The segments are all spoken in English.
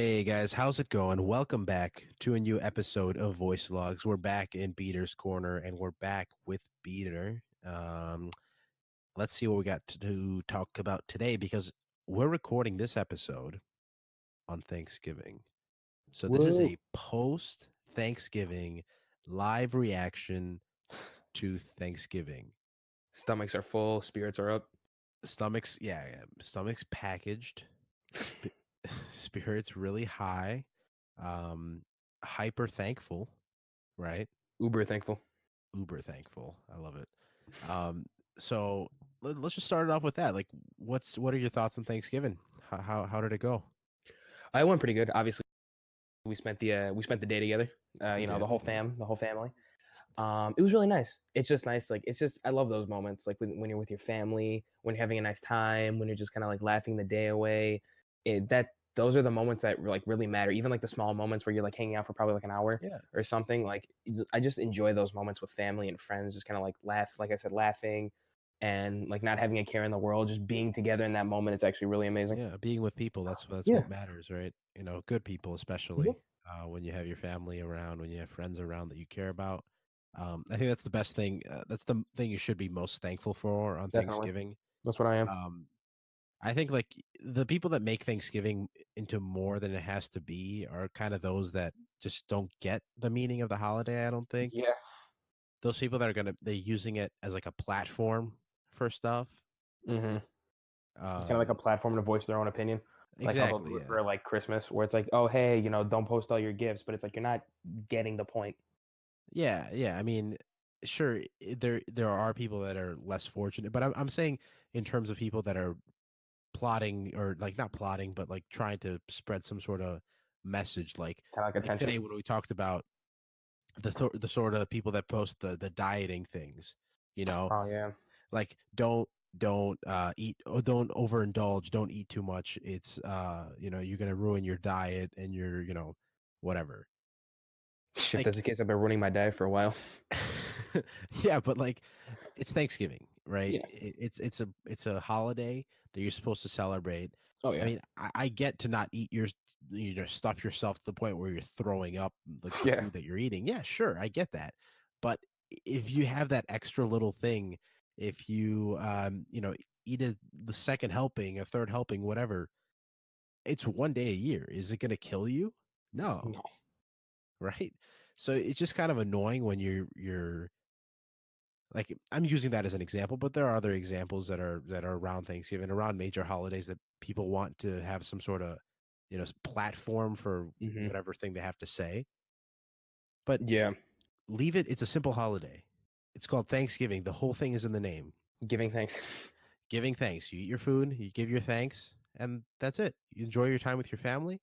Hey guys, how's it going? Welcome back to a new episode of Voice Logs. We're back in Beater's Corner and we're back with Beater. Let's see what we got to talk about today because we're recording this episode on Thanksgiving. So this is Whoa. a post Thanksgiving live reaction to Thanksgiving. Stomachs are full, spirits are up. Stomachs packaged, spirits really high, hyper thankful, right? Uber thankful. Uber thankful. I love it. So let's just start it off with that. Like, what are your thoughts on Thanksgiving? How did it go? I went pretty good. Obviously, we spent the day together. We The did. whole family. It was really nice. It's just nice. Like I love those moments. Like when you're with your family, when you're having a nice time, when you're just kind of like laughing the day away. Those are the moments that like really matter. Even like the small moments where you're like hanging out for probably like an hour Yeah. or something. Like I just enjoy those moments with family and friends. Just kind of like laugh, like I said, laughing and like not having a care in the world. Just being together in that moment is actually really amazing. Yeah, being with people, that's Yeah. what matters, right? You know, good people, especially when you have your family around, when you have friends around that you care about. I think that's the best thing. That's the thing you should be most thankful for on Definitely. Thanksgiving. That's what I am. I think like the people that make Thanksgiving into more than it has to be are kind of those that just don't get the meaning of the holiday. I don't think Yeah. those people that are they're using it as like a platform for stuff. Mm-hmm. It's kind of like a platform to voice their own opinion. Like how they'll Exactly, do it yeah. for like Christmas, where it's like, oh, hey, don't post all your gifts, but it's like you're not getting the point. Yeah. I mean, sure, there are people that are less fortunate, but I'm saying in terms of people that are plotting or like not plotting, but like trying to spread some sort of message, like Kind of like attention. today when we talked about the sort of people that post the dieting things, Oh yeah. like don't eat, don't overindulge, don't eat too much. It's you're gonna ruin your diet and your whatever. Shit, Like that's the case. I've been running my diet for a while. yeah, but like it's Thanksgiving, right? Yeah. It's a holiday that you're supposed to celebrate. Oh I yeah. mean, I get to not eat stuff yourself to the point where you're throwing up like the Yeah. food that you're eating. Yeah, sure, I get that. But if you have that extra little thing, if you eat the second helping, a third helping, whatever, it's one day a year. Is it going to kill you? No, No. right? So it's just kind of annoying when you're like, I'm using that as an example, but there are other examples that are around Thanksgiving, around major holidays that people want to have some sort of, platform for Mm-hmm. whatever thing they have to say. But Yeah. leave it. It's a simple holiday. It's called Thanksgiving. The whole thing is in the name. Giving thanks. Giving thanks. You eat your food, you give your thanks, and that's it. You enjoy your time with your family.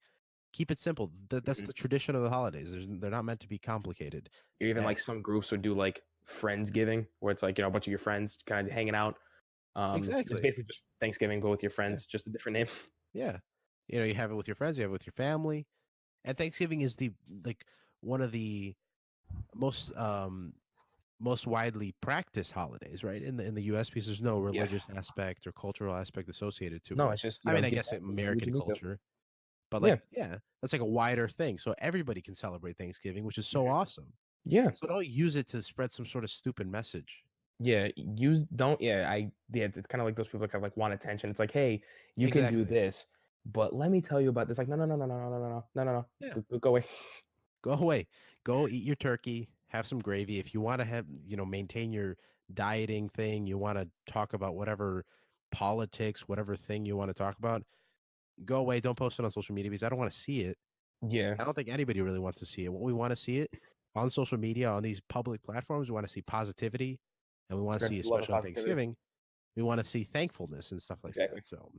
Keep it simple. That's Mm-hmm. the tradition of the holidays. They're not meant to be complicated. Or even like some groups would do like Friendsgiving, where it's like a bunch of your friends kind of hanging out. It's Exactly. basically just Thanksgiving, go with your friends, Yeah. just a different name. Yeah. You have it with your friends, you have it with your family. And Thanksgiving is one of the most most widely practiced holidays, right? In the US, because there's no Yes. religious aspect or cultural aspect associated to No, it. it's just I mean, I give guess thanks and do what American you need to. culture, but Yeah. like, yeah, that's like a wider thing. So everybody can celebrate Thanksgiving, which is so awesome. Yeah. So don't use it to spread some sort of stupid message. Yeah, use don't yeah, it's kind of like those people that kind of like want attention. It's like, hey, you can do Exactly. this, but let me tell you about this. Like, no. Yeah. Go away. Go away. Go eat your turkey. Have some gravy. If you want to have, maintain your dieting thing, you want to talk about whatever politics, whatever thing you want to talk about, go away. Don't post it on social media because I don't want to see it. Yeah, I don't think anybody really wants to see it. What we want to see it on social media, on these public platforms, we want to see positivity, and we want to spread see, love and especially on positivity. Thanksgiving, we want to see thankfulness and stuff like Exactly. that. So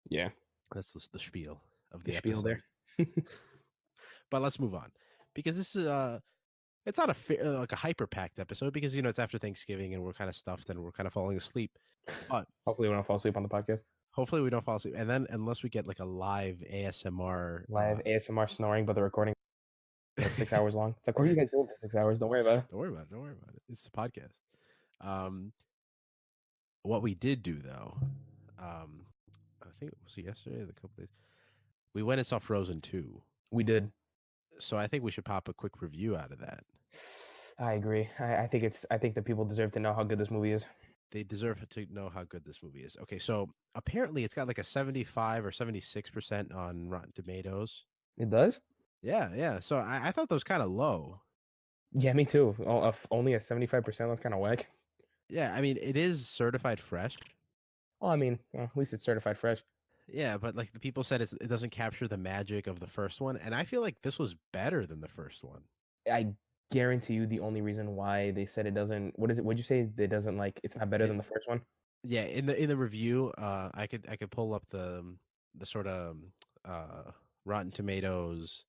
Yeah, that's the spiel of the the spiel there. episode. But let's move on because this is it's not like a hyper packed episode because it's after Thanksgiving and we're kind of stuffed and we're kind of falling asleep. But Hopefully, we don't fall asleep on the podcast. hopefully we don't fall asleep. And then unless we get like a live ASMR, Live ASMR snoring, but the recording like 6 hours long. It's like, what are you guys doing for 6 hours? Don't worry about it. don't worry about it. Don't worry about it. It's the podcast. Um, what we did do though, I think it was yesterday, the couple days. We went and saw Frozen 2. We did. So I think we should pop a quick review out of that. I agree. I think it's. I think that people deserve to know how good this movie is. They deserve to know how good this movie is. Okay, so apparently it's got like a 75 or 76% on Rotten Tomatoes. It does. Yeah, yeah. So I thought that was kind of low. Yeah, me too. Only a 75%. That's kind of whack. Yeah, I mean, it is certified fresh. Well, I mean, at least it's certified fresh. Yeah, but like the people said, it doesn't capture the magic of the first one, and I feel like this was better than the first one. I guarantee you, the only reason why they said it doesn't. What is it? What'd you say? It doesn't like. It's not better than It, the first one. yeah, in the review, I could pull up the sort of Rotten Tomatoes,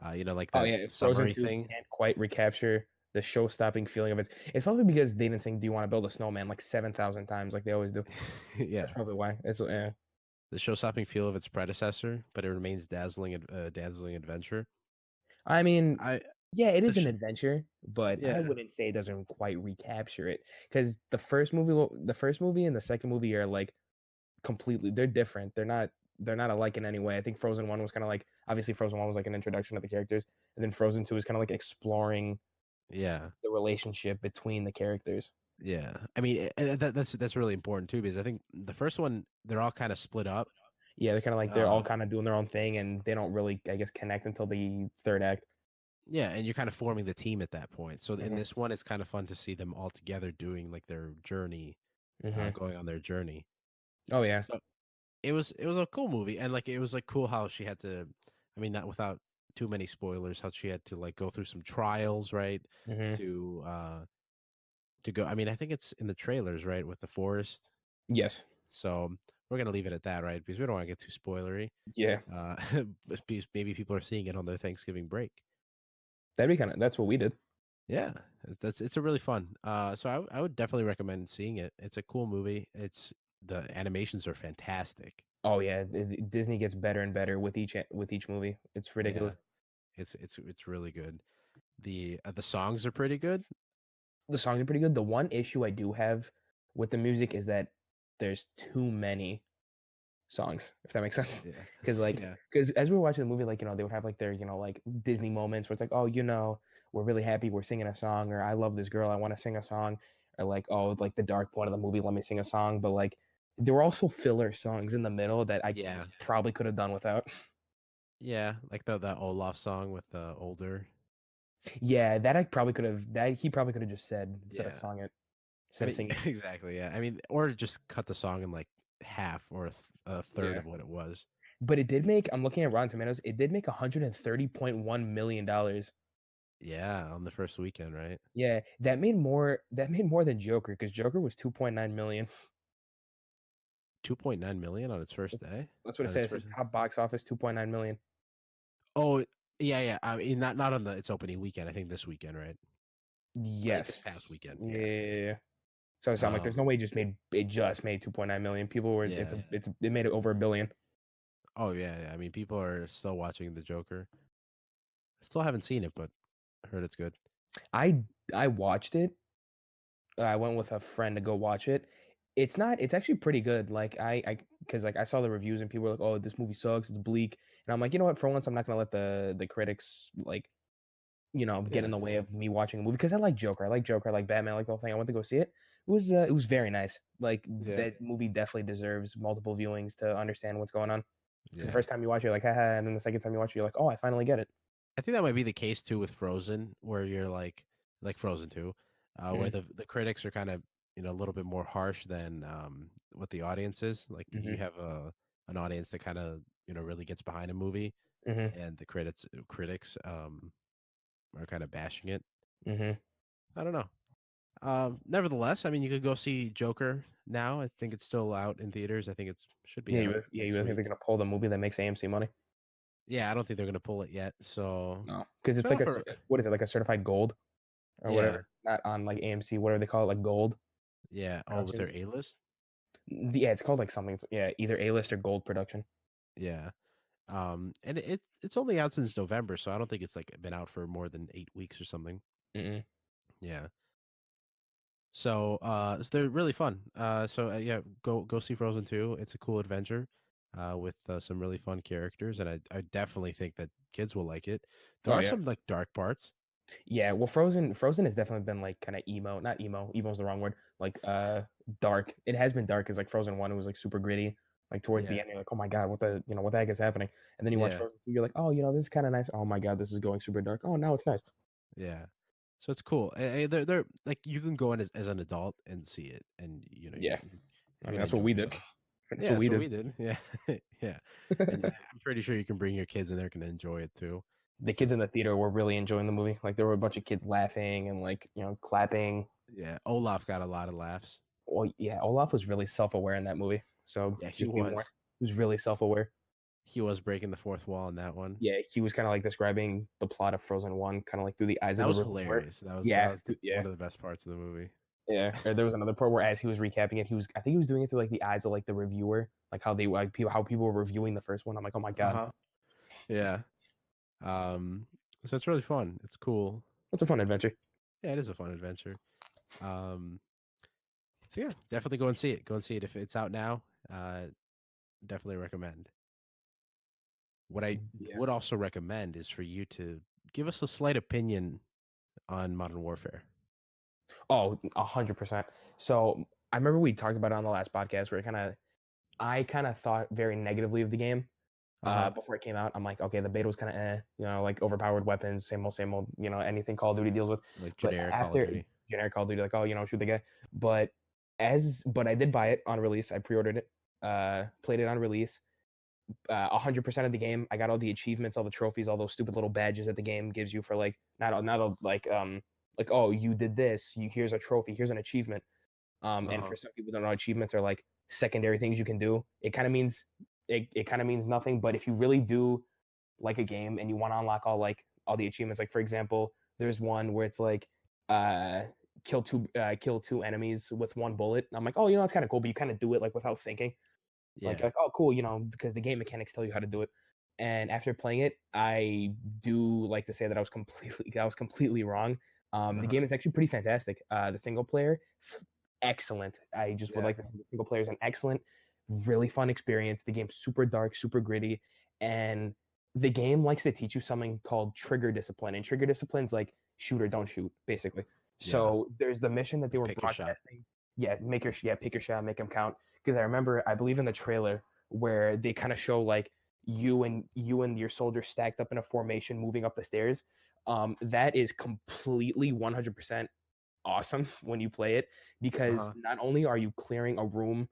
like Oh that yeah, Frozen summary 2 thing. can't quite recapture the show-stopping feeling of it. It's probably because they didn't sing "Do You Want to Build a Snowman" like 7,000 times, like they always do. That's Yeah, probably why. It's the show-stopping feel of its predecessor, but it remains dazzling adventure. I mean, I yeah, it the is an sh- adventure, but I yeah wouldn't say it doesn't quite recapture it because the first movie and the second movie are like completely. They're different. They're not alike in any way. I think Frozen One was kind of like obviously Frozen One was like an introduction of the characters, and then Frozen Two is kind of like exploring yeah the relationship between the characters. yeah. I mean, that's really important too because I think the first one they're all kind of split up. Yeah, they're kind of like they're all Uh, kind of doing their own thing, and they don't really, I guess, connect until the third act. yeah, and you're kind of forming the team at that point. So in Hmm. this one, it's kind of fun to see them all together doing like their journey, Hmm. going on their journey. Oh yeah. So it was a cool movie, and like it was like cool how she had to. I mean, not without too many spoilers, how she had to like go through some trials, right? Hmm. To uh to go. I mean, I think it's in the trailers, right, with the forest. Yes. So we're gonna leave it at that, right? Because we don't want to get too spoilery. Yeah. Because maybe people are seeing it on their Thanksgiving break. That'd be kind of. That's what we did. Yeah, it's a really fun. So I would definitely recommend seeing it. It's a cool movie. The animations are fantastic. Oh yeah. Disney gets better and better with each movie. It's Yeah, ridiculous. it's really good. The songs are pretty good. The songs are pretty good. The one issue I do have with the music is that there's too many songs, if that makes sense. Yeah, Because like, yeah, because as we were watching the movie, like they would have like their like Disney moments where it's like, oh, we're really happy we're singing a song, or I love this girl, I want to sing a song, or like, oh, like the dark point of the movie, let me sing a song. But like, there were also filler songs in the middle that I yeah, probably could have done without. yeah. Like the Olaf song with the older. Yeah, that I probably could have. That he probably could have just said instead of Yeah, sung it, I instead of mean singing. exactly. Yeah, I mean, or just cut the song in like half or a third Yeah. of what it was. But it did make. I'm looking at Rotten Tomatoes. It did make 130.1 million dollars. Yeah, on the first weekend, right? Yeah, that made more. That made more than Joker because Joker was 2.9 million. 2.9 million on its first day. That's what it On its says. It first. says top box office 2.9 million. Oh, yeah, yeah. I mean, not on its opening weekend. I think this weekend, right? Like this past Yes. weekend. Yeah. Yeah. So I'm like, there's no Um. way it just made 2.9 million. People were. Yeah. It made it over a billion. Oh yeah, yeah. I mean, people are still watching the Joker. Still haven't seen it, but I heard it's good. I I watched it. I went with a friend to go watch it. It's not. It's actually pretty good. Like because like I saw the reviews and people were like, "Oh, this movie sucks. It's bleak." And I'm like, you know what? For once, I'm not gonna let the critics like get in Yeah. the way of me watching a movie because I like Joker. I like Joker. I like Batman. I like the whole thing. I went to go see it. It was very nice. Like Yeah. that movie definitely deserves multiple viewings to understand what's going on. Because the Yeah. first time you watch it, you're like, haha, and then the second time you watch it, you're like, oh, I finally get it. I think that might be the case too with Frozen, where you're like Frozen 2, where Hmm. the critics are kind of a little bit more harsh than what the audience is. Like you Hmm. have an audience that kind of really gets behind a movie, Hmm. and the critics are kind of bashing it. Hmm. I don't know. Nevertheless, I mean, you could go see Joker now. I think it's still out in theaters. I think it should be out You next really think they're week. gonna pull the movie that makes AMC money? Yeah, I don't think they're gonna pull it yet. So No, because it's it's been like out for what is it like a certified gold or yeah, whatever? Not on like AMC, whatever they call it, like gold yeah. Oh, with their productions. A list. Yeah, it's called like something. Yeah, either A list or gold production. Yeah. And it's only out since November, so I don't think it's like been out for more than 8 weeks or something. Mm-mm. Yeah. So they're really fun. So yeah, go see Frozen 2. It's a cool adventure. with some really fun characters, and I definitely think that kids will like it. There Oh are yeah. some like dark parts. Yeah, well, Frozen has definitely been like kind of emo, not emo, emo's the wrong word, like dark. It has been dark because like Frozen 1, it was like super gritty. Like towards the Yeah, end, you're like, oh my God, what the heck is happening? And then you watch yeah, Frozen 2, you're like, oh, this is kind of nice. Oh my God, this is going super dark. Oh, now it's nice. yeah. So it's cool. They're like you can go in as an adult and see it, and Yeah. I you're mean, gonna that's what enjoy we did. yourself. That's Yeah, what that's we what did. we did. Yeah, yeah. And I'm pretty sure you can bring your kids and they're gonna enjoy it too. The kids in the theater were really enjoying the movie. Like there were a bunch of kids laughing and like, clapping. Yeah, Olaf got a lot of laughs. Well, yeah, Olaf was really self-aware in that movie. So Yeah, he just be more. was. He was really self-aware. He was breaking the fourth wall in that one. Yeah, he was kind of like describing the plot of Frozen 1, kind of like through the eyes That of the was reviewer. hilarious. That Yeah, was yeah, one of the best parts of the movie. yeah. Or there was another part where as he was recapping it, I think he was doing it through like the eyes of like the reviewer, like how people were reviewing the first one. I'm like, oh my God, Uh-huh. Yeah. Um, so it's really fun. It's cool. that's a fun adventure. Yeah, it is a fun adventure. Um, so yeah, definitely go and see it. Go and see it if it's out now. Definitely recommend. What I Yeah. would also recommend is for you to give us a slight opinion on Modern Warfare. Oh, 100%. So I remember we talked about it on the last podcast where I kind of thought very negatively of the game Uh-huh. before it came out. I'm like, okay, the beta was kind of like overpowered weapons, same old, anything Call of Duty deals with. Like But generic Call of after Duty. generic Call of Duty, like, oh, shoot the guy. But but I did buy it on release. I pre-ordered it, played it on release. 100% of the game. I got all the achievements, all the trophies, all those stupid little badges that the game gives you for like like oh you did this. Here's a trophy. Here's an achievement. And Uh-huh. for some people, don't know achievements are like secondary things you can do. It kind of means nothing. But if you really do like a game and you want to unlock all the achievements, like for example, there's one where it's like uh kill two enemies with one bullet. And I'm like, oh, it's kind of cool, but you kind of do it like without thinking. Yeah. Oh, cool, because the game mechanics tell you how to do it. And after playing it, I do like to say that I was completely wrong. The Uh-huh. game is actually pretty fantastic. The single player, excellent. I just would Yeah. like to say the single player is an excellent, really fun experience. The game's super dark, super gritty, and the game likes to teach you something called trigger discipline. And trigger discipline's like shoot or don't shoot, basically. Yeah. So there's the mission that they Like were pick your shot. broadcasting. Yeah, pick your shot, make them count. Because I remember, I believe in the trailer where they kind of show like you and your soldiers stacked up in a formation moving up the stairs. That is completely 100% awesome when you play it because Uh-huh. not only are you clearing a room,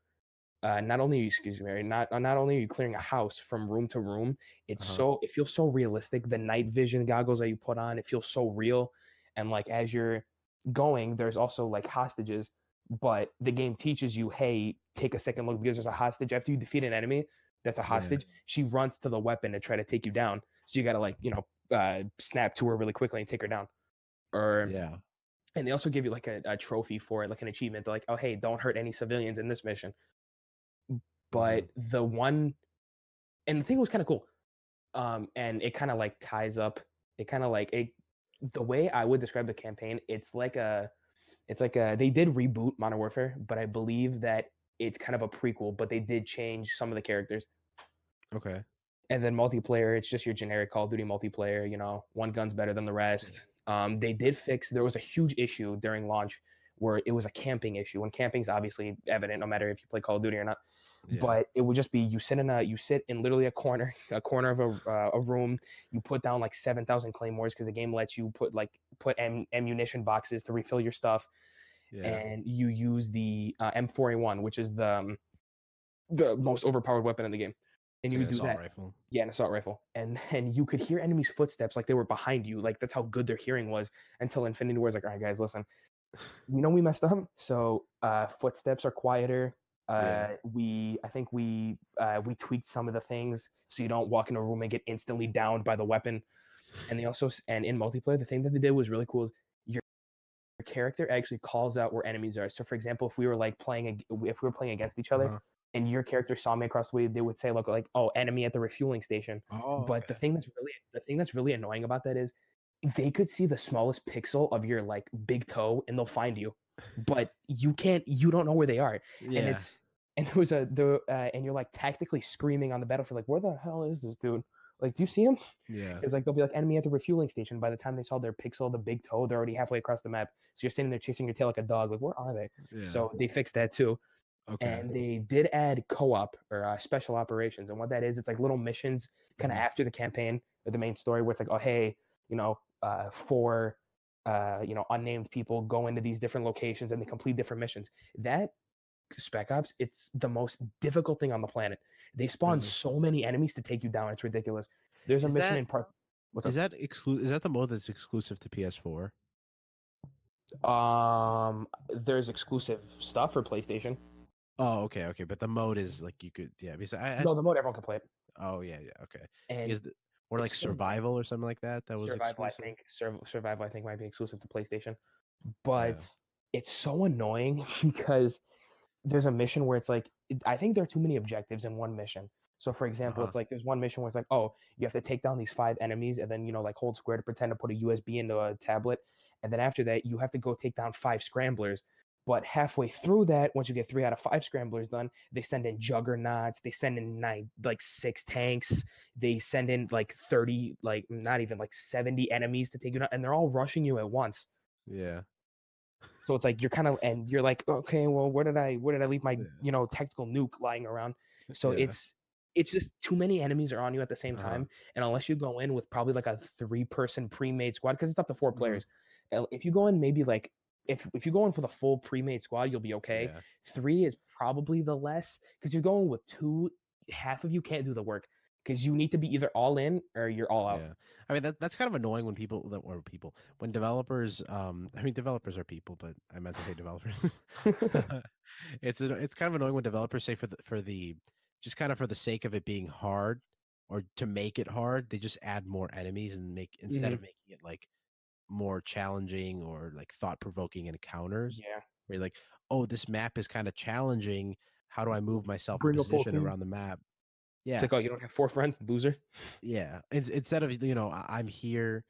not only excuse me, not only are you clearing a house from room to room, Uh-huh. it feels so realistic. The night vision goggles that you put on, it feels so real. And like as you're going, there's also like hostages, but the game teaches you, hey, take a second look because there's a hostage after you defeat an enemy that's a Yeah. hostage. She runs to the weapon to try to take you down, so you gotta like snap to her really quickly and take her down. Or Yeah. and they also give you like a trophy for it, like an achievement. They're like, oh hey, don't hurt any civilians in this mission. Mm-hmm. But the thing was kind of cool, and it kind of like ties up. It kind of like it. The way I would describe the campaign, it's like a they did reboot Modern Warfare, but I believe that it's kind of a prequel. But they did change some of the characters. Okay. And then multiplayer, it's just your generic Call of Duty multiplayer. One gun's better than the rest. They did fix. There was a huge issue during launch where it was a camping issue, and camping's obviously evident no matter if you play Call of Duty or not. Yeah. But it would just be you sit in literally a corner of a room. You put down like 7,000 claymores because the game lets you put ammunition boxes to refill your stuff, Yeah. and you use the M4A1, which is the most overpowered weapon in the game, and It's you like would an do assault that. rifle. Yeah, an assault rifle, and then you could hear enemies' footsteps like they were behind you. Like that's how good their hearing was until Infinity War is like, all right, guys, listen, we messed up, so footsteps are quieter. Yeah. I think we tweaked some of the things so you don't walk in a room and get instantly downed by the weapon. And they also and in multiplayer, the thing that they did was really cool. Is your character actually calls out where enemies are. So, for example, if we were playing against each other, Uh-huh. and your character saw me across the way, they would say, "Look, like, oh, enemy at the refueling station." Oh, But okay. the thing that's really annoying about that is they could see the smallest pixel of your like big toe and they'll find you, but you don't know where they are, and Yeah. and and you're like tactically screaming on the battlefield, like, where the hell is this dude? Like, do you see him? Yeah. Because like they'll be like enemy at the refueling station. By the time they saw their pixel, the big toe, they're already halfway across the map. So you're standing there chasing your tail like a dog. Like, where are they? Yeah. So they fixed that too. Okay. And they did add co-op or special operations. And what that is, it's like little missions kind of Mhm. after the campaign or the main story, where it's like, oh hey, four unnamed people go into these different locations and they complete different missions. That Spec Ops, it's the most difficult thing on the planet. They spawn Really? so many enemies to take you down. It's ridiculous. There's a Is mission that in part. What's is up? that is that the mode that's exclusive to PS4? There's exclusive stuff for PlayStation. Oh, okay, okay. But the mode is like you could, yeah. Because No, the mode everyone can play it, oh yeah, yeah, okay. and Because or it's like so annoying. survival or something like that that was Survival, I exclusive. think. Survival, I think, might be exclusive to PlayStation, Yeah. but it's so annoying because there's a mission where it's like I think there are too many objectives in one mission. So for example, Uh-huh. it's like there's one mission where it's like, oh, you have to take down these five enemies and then like hold square to pretend to put a USB into a tablet. And then after that, you have to go take down five scramblers. But halfway through that, once you get 3 out of 5 scramblers done, they send in juggernauts, they send in like 6 tanks, they send in like 30, like not even like 70 enemies to take you down, and they're all rushing you at once. Yeah. So it's like you're kind of and you're like, okay, well, where did I leave my Yeah. tactical nuke lying around? So Yeah. it's just too many enemies are on you at the same Uh-huh. time, and unless you go in with probably like a 3-person pre-made squad, because it's up to 4 players. Mhm. If you go in maybe like if you go in with a full pre-made squad, you'll be okay. Yeah. 3 is probably the less because you're going with 2. Half of you can't do the work because you need to be either all in or you're all out. Yeah. I mean that's kind of annoying when people when developers I mean developers are people, but I meant to say developers. It's kind of annoying when developers say for the just kind of for the sake of it being hard or to make it hard, they just add more enemies and make instead Hmm. of making it like more challenging or like thought-provoking encounters Yeah. where you're like, "Oh, this map is kind of challenging. How do I move myself and Bring a full position team. around the map?" It's Yeah. like, oh, you don't have 4 friends, loser. Yeah. Instead of, I'm here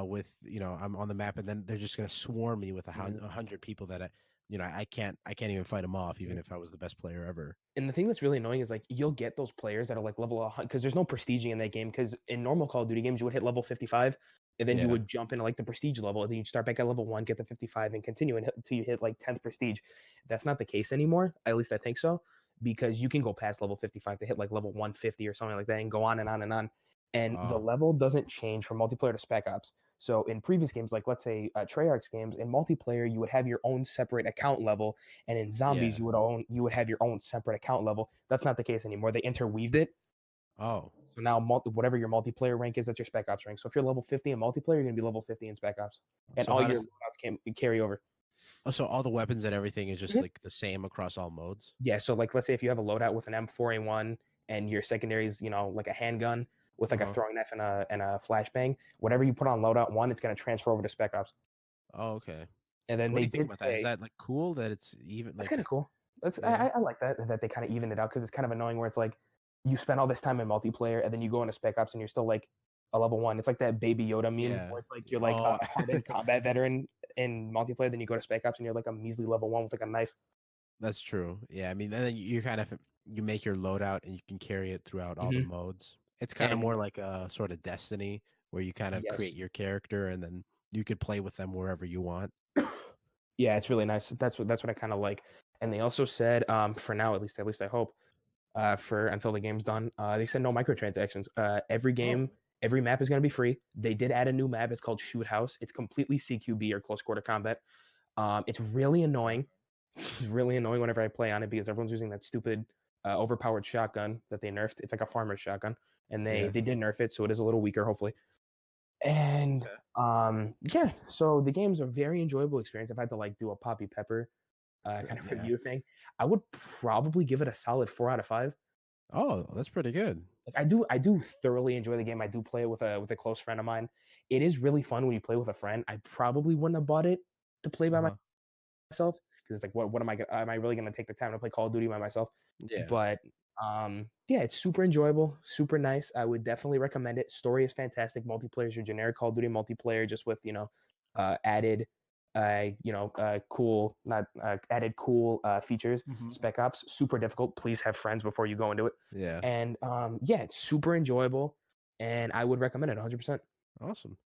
with, I'm on the map and then they're just going to swarm me with Mhm. 100 people that I can't even fight them off even if I was the best player ever. And the thing that's really annoying is like you'll get those players that are like level 100 because there's no prestiging in that game. Because in normal Call of Duty games, you would hit level 55 and then you Yeah. would jump into like the prestige level and then you'd start back at level 1, get to 55 and continue until you hit like 10th prestige. That's not the case anymore. At least I think so because you can go past level 55 to hit like level 150 or something like that and go on and on and on. And the Oh, level doesn't change from multiplayer to Spec Ops. So in previous games, like let's say Treyarch's games, in multiplayer, you would have your own separate account level, and in zombies yeah. you would have your own separate account level. That's not the case anymore. They interweaved it. Oh. So now whatever your multiplayer rank is, that's your Spec Ops rank. So if you're level 50 in multiplayer, you're gonna be level 50 in Spec Ops, and So all how your does loadouts can carry over. so all the weapons and everything is just Mhm. like the same across all modes? Yeah. So like let's say if you have a loadout with an M4A1 and your secondary is like a handgun with like a Uh-huh. throwing knife and a flashbang, whatever you put on loadout one, it's gonna transfer over to Spec Ops. Oh, okay. And then What do they you think did about that? Is say that like cool that it's even that's kind like of cool. That's yeah. I like that they kind of even it out because it's kind of annoying where it's like you spend all this time in multiplayer and then you go into Spec Ops and you're still like a level 1. It's like that Baby Yoda meme Yeah. where it's like you're like a Oh, hardened combat veteran in multiplayer, then you go to Spec Ops and you're like a measly level 1 with like a knife. that's true. Yeah, I mean, and then you kind of you make your loadout and you can carry it throughout all the Hmm. modes. It's kind of And more like a sort of Destiny where you kind of create yes, your character and then you could play with them wherever you want. yeah, it's really nice. That's what I kind of like. And they also said, for now at least I hope, for until the game's done, they said no microtransactions. Every Oh, game, every map is going to be free. They did add a new map. It's called Shoot House. It's completely CQB or close quarter combat. It's really uh, annoying. It's really annoying whenever I play on it because everyone's using that stupid overpowered shotgun that they nerfed. It's like a farmer's shotgun, and they yeah. they did nerf it, so it is a little weaker, hopefully. And Okay. yeah, so the game's a very enjoyable experience. If I had to like do a Poppy Pepper kind of Yeah. review thing, I would probably give it a solid 4 out of 5. Oh, that's pretty good. Like I do thoroughly enjoy the game. I do play it with a close friend of mine. It is really fun when you play with a friend. I probably wouldn't have bought it to play by Uh-huh. myself because it's like what am I really going to take the time to play Call of Duty by myself? Yeah. But yeah, it's super enjoyable, super nice. I would definitely recommend it. Story is fantastic. Multiplayer is your generic Call of Duty multiplayer, just with added cool, not added cool features. Hmm. Spec Ops, super difficult. Please have friends before you go into it. Yeah. And yeah, it's super enjoyable, and I would recommend it 100%. Awesome.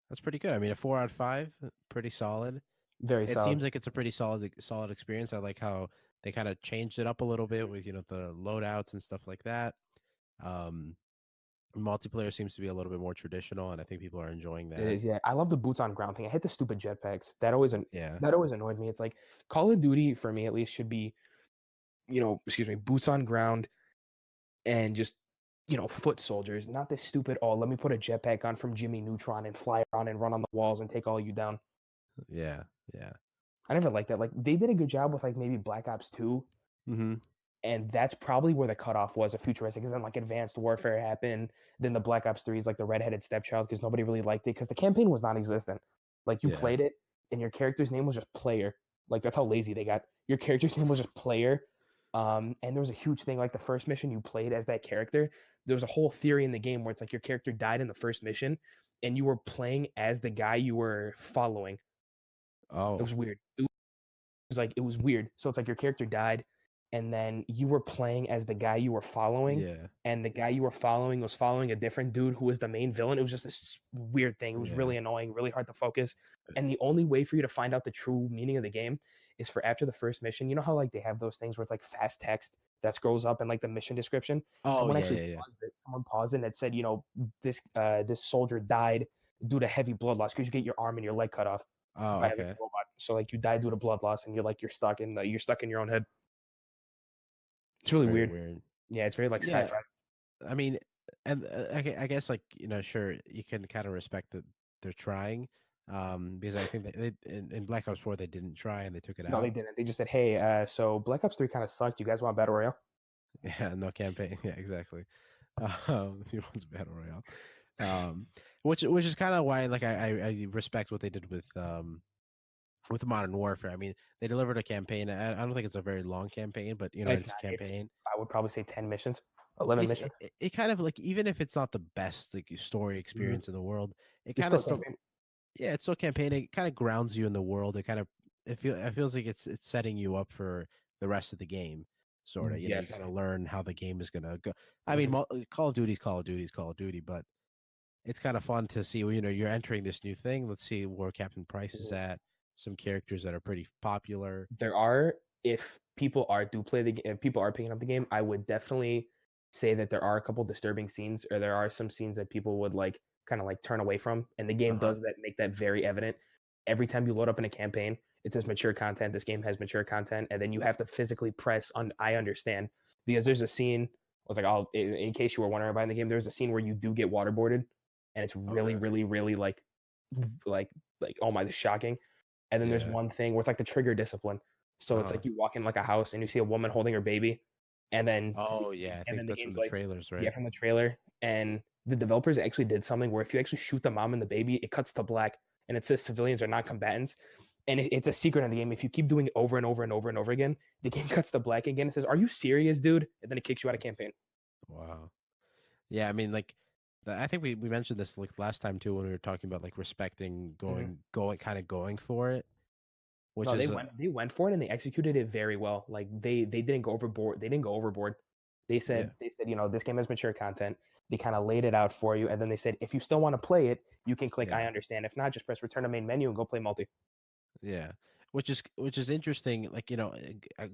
That's pretty good. I mean, a 4 out of 5, pretty solid. Very It solid. seems like it's a pretty solid experience. I like how they kind of changed it up a little bit with the loadouts and stuff like that. Um, Multiplayer seems to be a little bit more traditional, and I think people are enjoying It that. is, yeah. I love the boots on ground thing. I hate the stupid jetpacks. Yeah, That always annoyed me. It's like Call of Duty for me at least should be, excuse me, boots on ground and just foot soldiers, not this stupid, oh, let me put a jetpack on from Jimmy Neutron and fly around and run on the walls and take all you down. yeah, yeah. I never liked that. Like they did a good job with like maybe Black Ops 2, Hmm. and that's probably where the cutoff was of futuristic, because then like Advanced Warfare happened, then the Black Ops 3 is like the redheaded stepchild because nobody really liked it because the campaign was non-existent. Like you Yeah. played it and your character's name was just player. Like that's how lazy they got. Your character's name was just player. And there was a huge thing like the first mission you played as that character. There was a whole theory in the game where it's like your character died in the first mission and you were playing as the guy you were following. It Oh, was weird. It was weird. So it's like your character died, and then you were playing as the guy you were following, yeah, and the guy you were following was following a different dude who was the main villain. It was just this weird thing. It was yeah. really annoying, really hard to focus. And the only way for you to find out the true meaning of the game is for after the first mission. You know how like they have those things where it's like fast text that scrolls up in like the mission description. Oh, Someone yeah, actually yeah, yeah. paused it. Someone paused it and it said, this soldier died due to heavy blood loss because you get your arm and your leg cut off Oh, by having a okay. robot. So like you die due to blood loss, and you're stuck in your own head. It's It's really very weird. weird. Yeah, it's very like Yeah, sci-fi. I mean, and I guess like sure, you can kind of respect that they're trying, because I think that in Black Ops 4 they didn't try and they took it No, they out. didn't. They just said, "Hey, so Black Ops 3 kind of sucked. You guys want battle royale?" Yeah, no campaign. Yeah, exactly. He wants battle royale. Um, which is kind of why like I respect what they did with Modern Warfare. I mean, they delivered a campaign. I don't think it's a very long campaign, but It's it's a not. It's campaign. I would probably say 10 missions, 11 missions. It kind of like, even if it's not the best like story Mhm. experience in the world, it It's kind of still a still, campaign. yeah, it's still campaign. It kind of grounds you in the world. It feels like it's setting you up for the rest of the game. Sort of, you Yes. kind of learn how the game is gonna go. I mean, Mhm. Call of Duty's Call of Duty's Call of Duty, but it's kind of fun to see. You're entering this new thing. Let's see where Captain Price is Mhm. at. Some characters that are pretty popular. There are, if people are do play the game, if people are picking up the game, I would definitely say that there are a couple disturbing scenes, or there are some scenes that people would like kind of like turn away from, and the Uh game huh. does that make that very evident. Every time you load up in a campaign, it says mature content. This game has mature content, and then you have to physically press on I understand, because there's a scene. I was like, oh, in case you were wondering about in the game, there's a scene where you do get waterboarded, and it's really, Okay. really, really like oh my, shocking. And then there's Yeah. one thing where it's like the trigger discipline. So Uh it's huh. like you walk in like a house and you see a woman holding her baby, and then Oh yeah, I think the that's from game's the like, trailers, yeah, right? from the trailer. And the developers actually did something where if you actually shoot the mom and the baby, it cuts to black and it says civilians are not combatants. And it's a secret in the game. If you keep doing it over and over and over and over again, the game cuts to black again. It says, "Are you serious, dude?" And then it kicks you out of campaign. Wow. Yeah, I mean, like, I think we mentioned this like last time too when we were talking about like respecting Mhm. going for it, which No, is they went for it and they executed it very well. Like they didn't go overboard. They didn't go overboard. yeah, They said, this game has mature content. They kind of laid it out for you, and then they said, if you still want to play it, you can click I yeah, understand. If not, just press return to main menu and go play multi. yeah. Which is interesting. Like,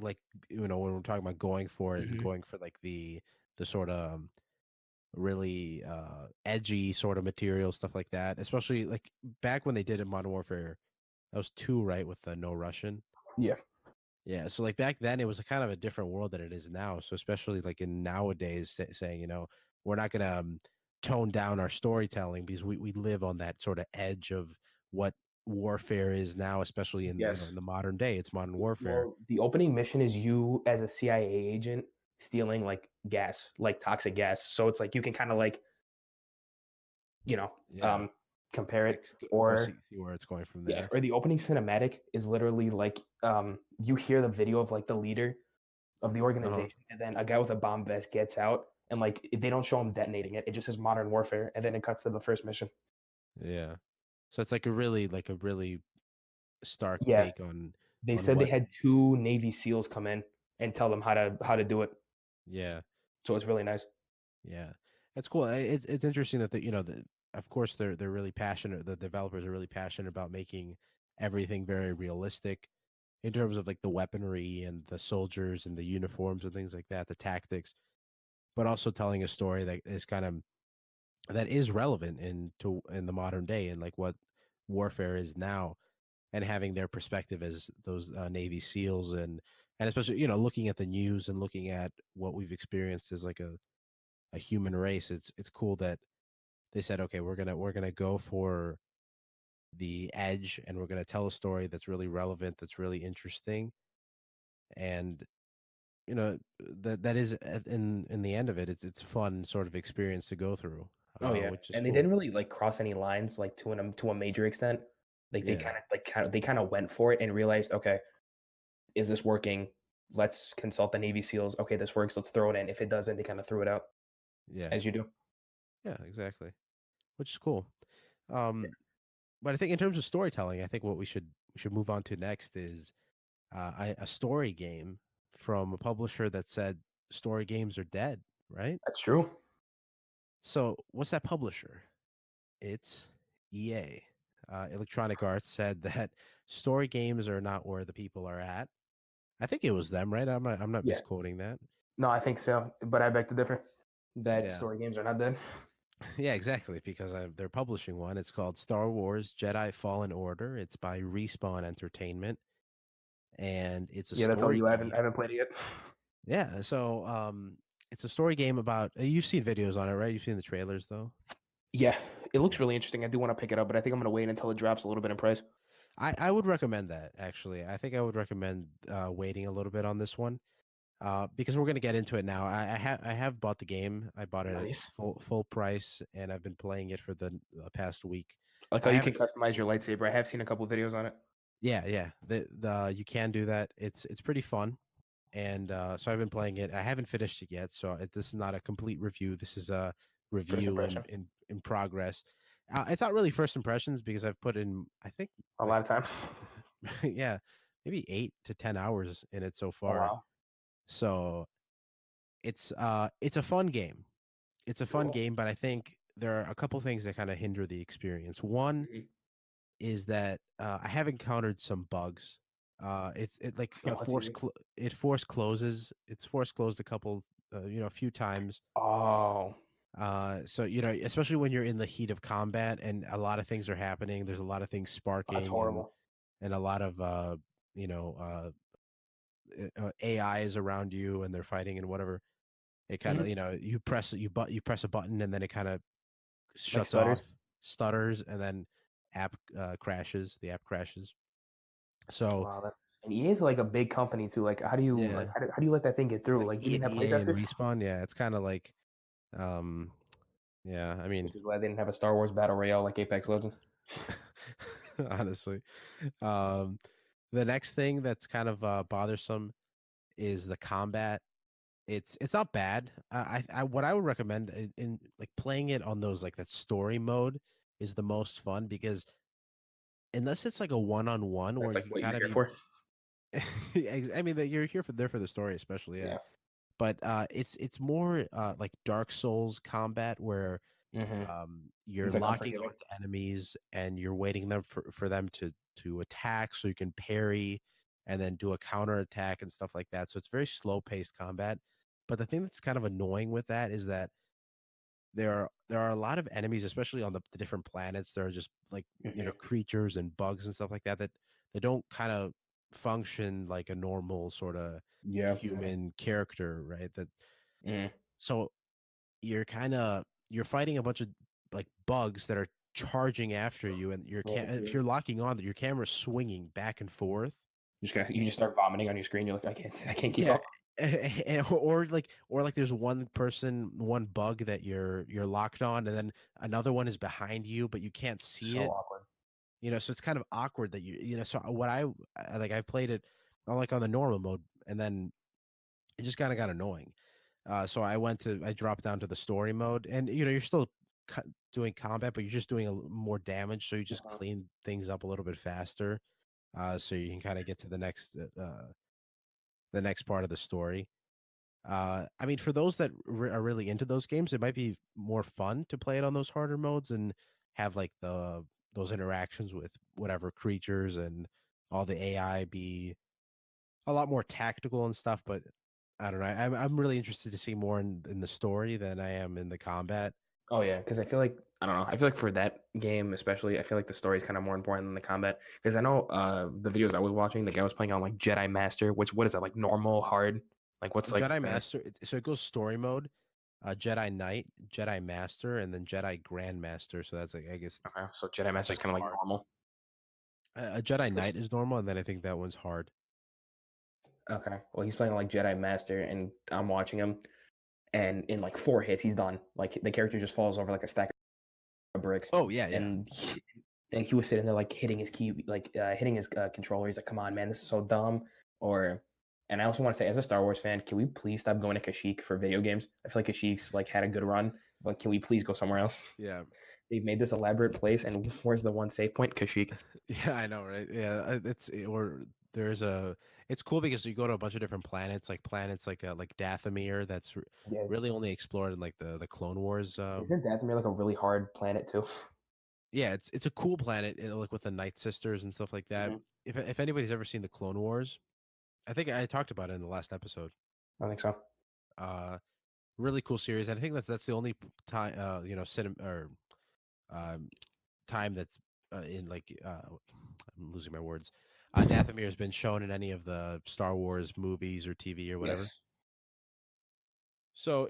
like, when we're talking about going for it and Hmm. going for like the sort of really edgy sort of material stuff like that, especially like back when they did it in Modern Warfare. That was 2, right, with the no Russian. Yeah. Yeah, so like back then it was a kind of a different world than it is now. So especially like in nowadays, saying we're not gonna tone down our storytelling because we live on that sort of edge of what warfare is now, especially in Yes. in the modern day. It's modern warfare. Well, the opening mission is you as a CIA agent stealing like gas, like toxic gas. So it's like you can kind of like, you know, Yeah, um, compare it. like go Or see where it's going from yeah, there. or the opening cinematic is literally like you hear the video of like the leader of the Uh-huh. organization, and then a guy with a bomb vest gets out, and like they don't show him detonating it. It just says modern warfare, and then it cuts to the first mission. Yeah. So it's like a really stark Yeah, take they on said they what. had 2 Navy SEALs come in and tell them how to do it. Yeah, So it's really nice. yeah, that's cool. It's interesting that of course they're really passionate. The developers are really passionate about making everything very realistic in terms of like the weaponry and the soldiers and the uniforms and things like that, the tactics, but also telling a story that is kind of that is relevant in the modern day and like what warfare is now, and having their perspective as those Navy SEALs, and especially looking at the news and looking at what we've experienced as like a human race. It's cool that they said, okay, we're gonna go for the edge, and we're gonna tell a story that's really relevant, that's really interesting, and that is in the end of it, it's fun sort of experience to go through, Oh, yeah, which is and they cool. didn't really, like, cross any lines, like, to a major extent. Like, Yeah, they kinda went for it and realized, "Okay, is this working? Let's consult the Navy SEALs. Okay, this works, let's throw it in." If it doesn't, they kinda threw it out, yeah, as you do. yeah, exactly, which is cool. Um, but I think in terms of storytelling, I think what we should move on to next is a story game from a publisher that said story games are dead, right? That's true. So what's that publisher? It's EA. Electronic Arts said that story games are not where the people are at. I think it was them, right? I'm not Yeah. misquoting that. No, I think so, but I beg to differ. That Yeah. story games are not dead. Yeah, exactly. Because they're publishing one. It's called Star Wars Jedi Fallen Order. It's by Respawn Entertainment, and it's a Yeah, that's all story you. I game. haven't played it yet. Yeah. So it's a story game about. You've seen videos on it, right? You've seen the trailers, though. Yeah, it looks Yeah. really interesting. I do wanna pick it up, but I think I'm gonna wait until it drops a little bit in price. I would recommend that actually. I think I would recommend waiting a little bit on this one because we're gonna get into it now. I have bought the game. I bought it at Nice. full price, and I've been playing it for the past week. I like how I you can haven't. customize your lightsaber. I have seen a couple videos on it. Yeah, yeah. The you can do that. It's pretty fun, and so I've been playing it. I haven't finished it yet, so this is not a complete review. This is a First review in impression. in progress. It's not really first impressions because I've put in, I think, A like lot of time. yeah, maybe 8 to 10 hours in it so Oh, far. wow. So it's a fun game. It's a fun Cool. game, but I think there are a couple things that kind of hinder the experience. One Mhm. is that I have encountered some bugs. It like a What's easy? it force closes. It's force closed a couple, a few times. Oh, So especially when you're in the heat of combat and a lot of things are happening. There's a lot of things that's sparking and horrible. a lot of you know AIs around you, and they're fighting and whatever. It kind of Mhm. you press a button, and then it kind of Like shuts stutters? off, stutters, and then app crashes. The app crashes. So Wow, that's and EA is like a big company too. Like, how do you yeah, how do you let that thing get through? like Like, do you even have EA and playtesters? Respawn. Yeah, it's kind of like um, yeah. I mean, Which is why they didn't have a Star Wars Battle Royale like Apex Legends. honestly, um, the next thing that's kind of bothersome is the combat. It's not bad. I what I would recommend in like playing it on those like that story mode is the most fun because unless it's like a one-on-one where That's you like can what you're kind of here be for. I mean that you're here for there for the story especially, yeah. Yeah. But it's more like Dark Souls combat where Mhm. you're It's like locking unforgiving. onto enemies and you're waiting them for them to attack so you can parry and then do a counter attack and stuff like that. So it's very slow paced combat. But the thing that's kind of annoying with that is that there are a lot of enemies, especially on the different planets. There are just like Mhm. creatures and bugs and stuff like that that they don't kind of function like a normal sort of Yeah. human character, right? That Mhm. so you're fighting a bunch of like bugs that are charging after you, and Yeah, if you you're locking on, your camera's swinging back and forth. you just start vomiting on your screen. You're like, I can't keep Yeah. up. Or like there's one bug that you're locked on, and then another one is behind you, but you can't see So it. awkward. So it's kind of awkward that so what I played it on like on the normal mode, and then it just kind of got annoying. So I dropped down to the story mode, and you're still doing combat, but you're just doing more damage, so you just Uh-huh. clean things up a little bit faster. so you can kind of get to the next part of the story. I mean, for those that are really into those games, it might be more fun to play it on those harder modes and have like those interactions with whatever creatures and all the AI be a lot more tactical and stuff. But I don't know. I'm really interested to see more in the story than I am in the combat. Oh yeah, because I feel like I don't know. I feel like for that game especially, I feel like the story is kind of more important than the combat. Because I know the videos I was watching, the guy was playing on like Jedi Master, which what is that like normal, hard? Like what's like Jedi the Master, so it goes story mode, Jedi Knight, Jedi Master, and then Jedi Grandmaster. So that's like I guess okay? So Jedi that's Master is like kind of like hard. normal. A Jedi Knight 'Cause- is normal, and then I think that one's hard. Okay, well he's playing on like Jedi Master, and I'm watching him, and in like 4 hits he's done. Like the character just falls over like a stack of bricks, Oh yeah, yeah. and he was sitting there like hitting his key, like hitting his controller. He's like, "Come on, man, this is so dumb." Or, and I also want to say, as a Star Wars fan, can we please stop going to Kashyyyk for video games? I feel like Kashyyyk's like had a good run, but can we please go somewhere else? Yeah. They've made this elaborate place, and where's the one save point? Kashyyyk. Yeah, I know, right? Yeah, or there's a. It's cool because you go to a bunch of different planets like Dathomir that's Yeah, really only explored in like the Clone Wars. isn't Dathomir like a really hard planet too? Yeah, it's a cool planet, like with the Night Sisters and stuff like that. Mhm. If anybody's ever seen the Clone Wars, I think I talked about it in the last episode. I think so. Uh, really cool series. And I think that's the only time, cinema or um, time that's in like I'm losing my words. Dathomir has been shown in any of the Star Wars movies or TV or whatever. Yes. So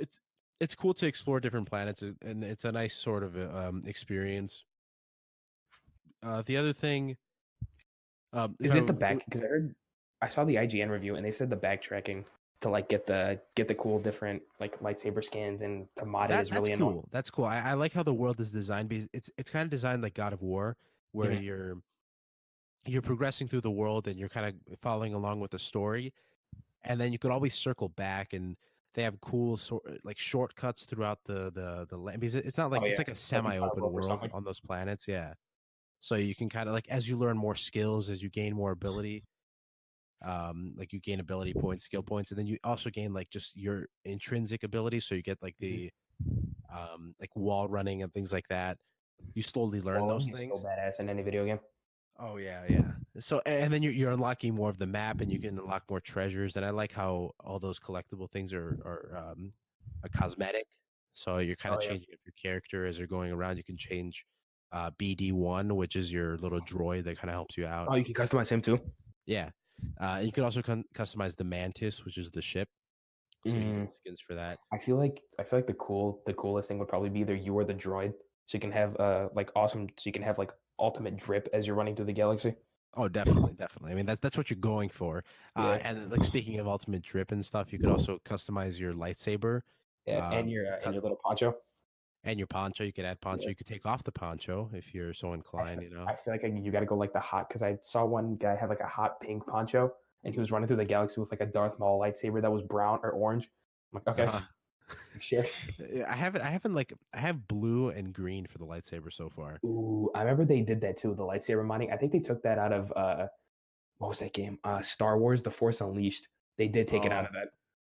it's cool to explore different planets, and it's a nice sort of experience. The other thing, if Is I it the back? Because I saw the IGN review, and they said the backtracking to like get the cool different like lightsaber skins and to mod it is that's really annoying. cool. That's cool. I like how the world is designed because it's kind of designed like God of War, where Mhm. you're progressing through the world and you're kind of following along with the story, and then you could always circle back and they have cool like shortcuts throughout the land because it's not like Oh it's yeah, like a like you found a semi-open rope or world something. on those planets. Yeah, so you can kind of like as you learn more skills, as you gain more ability, like you gain ability points, skill points, and then you also gain like just your intrinsic ability. So you get like Mhm. the like wall running and things like that. You slowly learn those Walling is so things. badass in any video game. Oh yeah, yeah. So and then you're unlocking more of the map, and you can unlock more treasures. And I like how all those collectible things are a cosmetic. So you're kind Oh of yeah. changing up your character as you're going around. You can change BD1, which is your little droid that kind of helps you out. Oh, you can customize him too. Yeah, you can also customize the Mantis, which is the ship. So you Mm, get skins for that. I feel like the coolest thing would probably be either you or the droid, so you can have like awesome, so you can have like ultimate drip as you're running through the galaxy. Oh, definitely, definitely. I mean, that's what you're going for. Yeah, And like speaking of ultimate drip and stuff, you could also customize your lightsaber, yeah, and your little poncho. and your poncho. You could add poncho. Yeah. You could take off the poncho if you're so inclined. You know. I feel like you got to go like the hot because I saw one guy have like a hot pink poncho and he was running through the galaxy with like a Darth Maul lightsaber that was brown or orange. I'm like, okay, Uh-huh. sure. Yeah, I haven't like I have blue and green for the lightsaber so far. Ooh, I remember they did that too, the lightsaber mining. I think they took that out of what was that game? Star Wars: The Force Unleashed. They did take it out Oh of that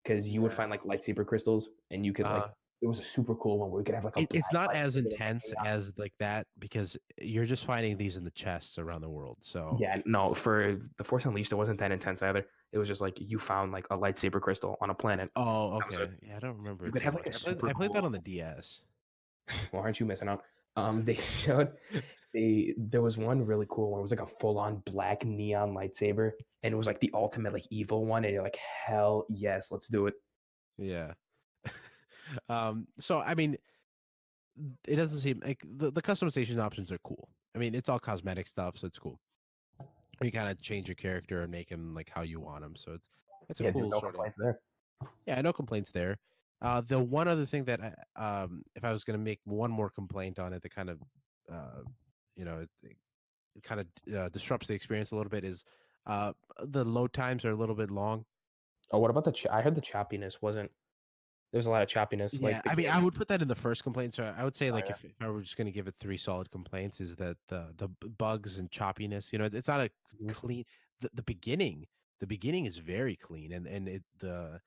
because you would yeah. find like lightsaber crystals and you could like it was a super cool one where you could have like a It's black not as lightsaber that's like intense hanging. as like that because you're just finding these in the chests around the world. So Yeah, no, for The Force Unleashed, it wasn't that intense either. It was just like you found like a lightsaber crystal on a planet. oh That was it. okay, yeah, I don't remember You it could too have like much. a I super played that cool. on the DS. Well, aren't you missing out? They showed there was one really cool one. It was like a full on black neon lightsaber, and it was like the ultimate like evil one. And you're like, hell yes, let's do it. Yeah. So I mean, it doesn't seem like the customization options are cool. I mean, it's all cosmetic stuff, so it's cool. You kind of change your character and make him like how you want him. So it's a Yeah, dude, cool no sort of complaints there. yeah, no complaints there. The one other thing that if I was going to make one more complaint on it, that kind of uh, it kind of disrupts the experience a little bit is the load times are a little bit long. Oh, what about the? I heard the choppiness wasn't. There's a lot of choppiness. Yeah, Like the I mean, game. I would put that in the first complaint. So I would say, Oh like, yeah. if I were just going to give it three solid complaints, is that the bugs and choppiness. It's not a Mhm. clean. The beginning, the beginning is very clean, and the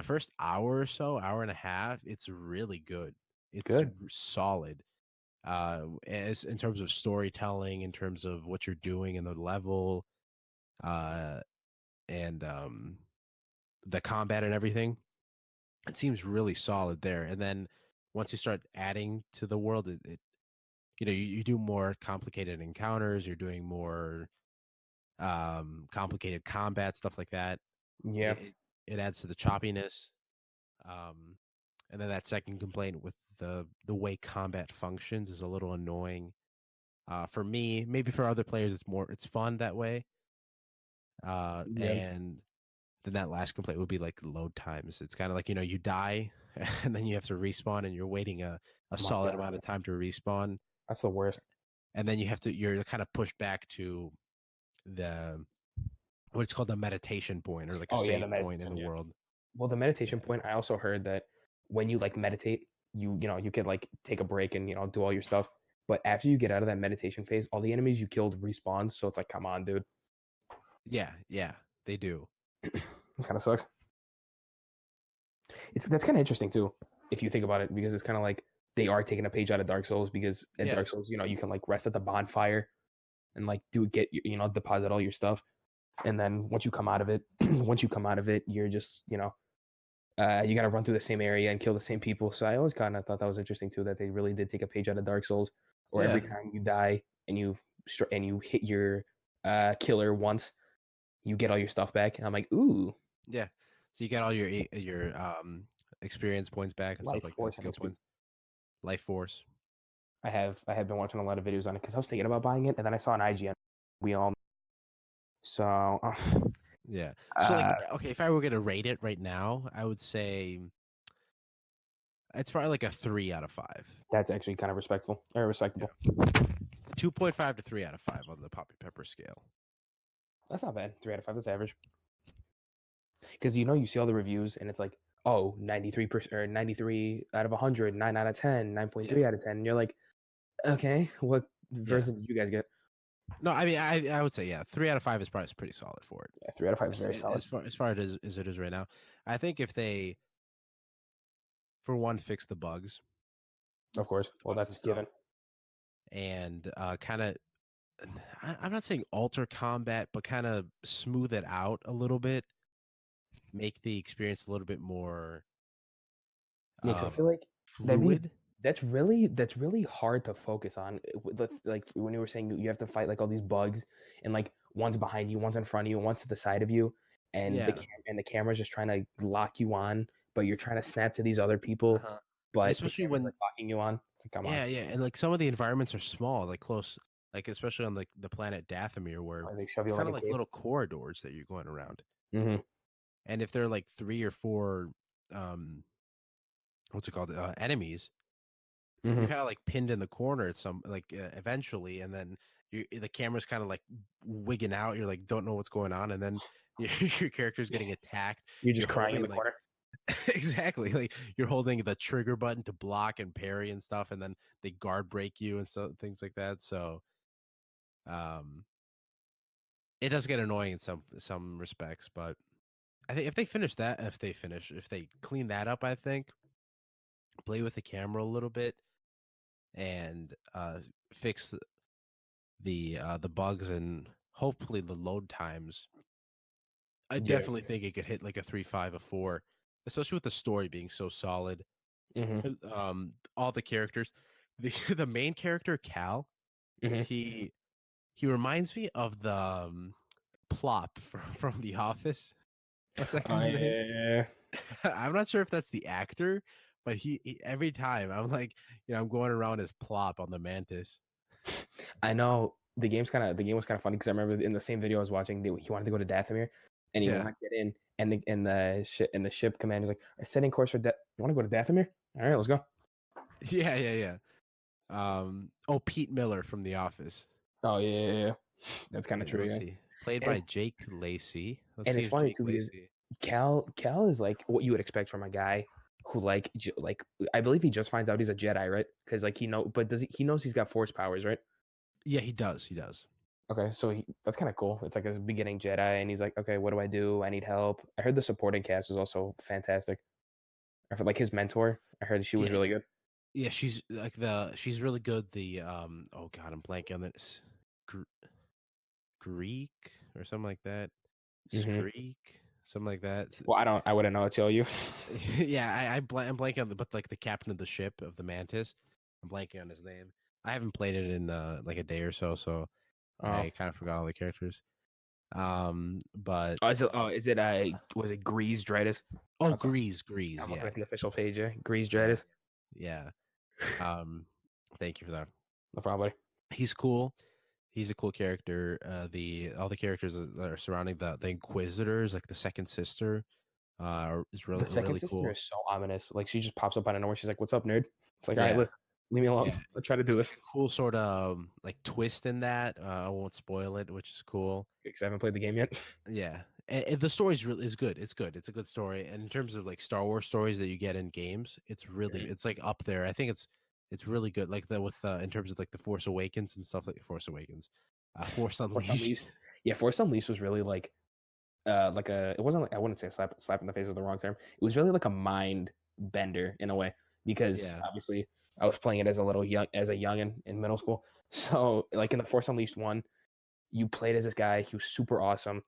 first hour or so, hour and a half, it's really good. It's Good. solid. As in terms of storytelling, in terms of what you're doing in the level, uh, and the combat and everything, it seems really solid there. And then once you start adding to the world, you do more complicated encounters. You're doing more complicated combat stuff like that. Yeah. It adds to the choppiness. Um, and then that second complaint with the way combat functions is a little annoying. For me, maybe for other players, it's fun that way. Yeah. And then that last complaint would be like load times. It's kind of like, you die and then you have to respawn and you're waiting a Oh my solid god. amount of time to respawn. That's the worst. And then you're kind of pushed back to the what's called the meditation point, or like a Oh yeah, the save point in meditation. the Yeah. world. Well, the meditation Yeah. point. I also heard that when you like meditate, you could like take a break and do all your stuff. But after you get out of that meditation phase, all the enemies you killed respawns. So it's like, come on, dude. Yeah, they do. It kind of sucks. That's kind of interesting too, if you think about it, because it's kind of like they are taking a page out of Dark Souls, because at Yeah. Dark Souls, you can like rest at the bonfire and like deposit all your stuff, and then once you come out of it, you're just you got to run through the same area and kill the same people. So I always kind of thought that was interesting too, that they really did take a page out of Dark Souls, or every Yeah. time you die and you hit your killer once, you get all your stuff back. And I'm like, ooh, Yeah. So you get all your experience points back and stuff life like that, force and skill experience. points, life force. I have been watching a lot of videos on it because I was thinking about buying it, and then I saw an IGN. We all so Yeah. So like, uh, okay, if I were gonna rate it right now, I would say it's probably like a 3 out of 5. that's actually kind of respectful or Yeah. respectable. 2.5 to 3 out of 5 on the Poppy Pepper scale. That's not bad. 3 out of 5. That's average. Because you see all the reviews, and it's like, oh, 93% or 93 out of 100, 9 out of 10, Yeah. 9.3 out of 10. And you're like, okay, what Yeah. version did you guys get? No, I mean, I would say, yeah, 3 out of 5 is probably pretty solid for it. Yeah, 3 out of 5 is very solid. As far as it is right now. I think if they, for one, fix the bugs, Of course. Well, bugs and that's stuff, given. and kind of, I'm not saying alter combat, but kind of smooth it out a little bit, make the experience a little bit more Yeah, because I feel like that'd be fluid. that's really hard to focus on. Like when you were saying you have to fight like all these bugs, and like one's behind you, one's in front of you, one's to the side of you, and Yeah. the camera's just trying to lock you on, but you're trying to snap to these other people, Uh-huh. And but the especially camera's like when, locking you on. It's like, come on, yeah, and like some of the environments are small, like close, like especially on like the planet Dathomir, where or they shove it's you like kind a of like cave. little corridors that you're going around. Mm-hmm. And if they're like 3 or 4, um, what's it called, enemies, you're Mm-hmm. kind of like pinned in the corner at some like eventually, and then the camera's kind of like wigging out. You're like don't know what's going on, and then your character's getting attacked. You're just You're crying in holding the like corner. exactly like you're holding the trigger button to block and parry and stuff, and then they guard break you and so things like that. So um, it does get annoying in some respects, but I think if they clean that up, I think play with the camera a little bit and fix the bugs and hopefully the load times. I Yeah. definitely think it could hit like a 3.5, a 4, especially with the story being so solid. Mm-hmm. All the characters, the the main character Cal, Mm-hmm. he reminds me of the Plop from The Office. What's that Oh guy's name? yeah. I'm not sure if that's the actor, but he every time I'm like, I'm going around as Plop on the Mantis. I know the game was kind of funny because I remember in the same video I was watching, he wanted to go to Dathomir, and he Yeah, wanted to get in, and the ship commander's like, setting course for You want to go to Dathomir? All right, let's go. yeah. Oh, Pete Miller from The Office. Oh yeah. That's kind of true. Let's Yeah, see, played and by it's Jake Lacey. Let's and see it's if funny Jake too because Lacey. Cal is like what you would expect from a guy who like I believe he just finds out he's a Jedi, right? Because like but he knows he's got Force powers, right? Yeah, he does. He does. Okay, so that's kind of cool. It's like a beginning Jedi, and he's like, okay, what do I do? I need help. I heard the supporting cast was also fantastic. I heard like his mentor. I heard she was Yeah, really good. yeah. She's really good. The oh god, I'm blanking on this. Gr- Greek or something like that. Hmm. Screek, something like that. Well, I wouldn't know. Tell you. Yeah, I'm blanking on but like the captain of the ship of the Mantis. I'm blanking on his name. I haven't played it in like a day or so, so Oh, I kind of forgot all the characters. But is it was it Grease Dritus? oh, That's Grease, I'm looking yeah, at the official page. Yeah, Grease yeah, Dritus. yeah. Um, thank you for that. No problem, buddy. He's cool. He's a cool character. The all the characters that are surrounding the Inquisitors, like the second sister, is The really second really sister cool. is so ominous. Like she just pops up out of nowhere. She's like, "What's up, nerd?" It's like, "All right, Yeah, listen, leave me alone. yeah. Let's try to do There's this." like a cool sort of like twist in that. I won't spoil it, which is cool. Because I haven't played the game yet. Yeah, and the story's really is good. It's good. It's a good story. And in terms of like Star Wars stories that you get in games, it's like up there. I think it's really good. Like the with in terms of like the Force Awakens and stuff like Force Awakens, Force Force Unleashed. Unleashed. Yeah, Force Unleashed was really like a it wasn't like I wouldn't say slap in the face is the wrong term. It was really like a mind bender in a way because Yeah, obviously I was playing it as a youngin in middle school. So like in the Force Unleashed one, you played as this guy. He was super awesome.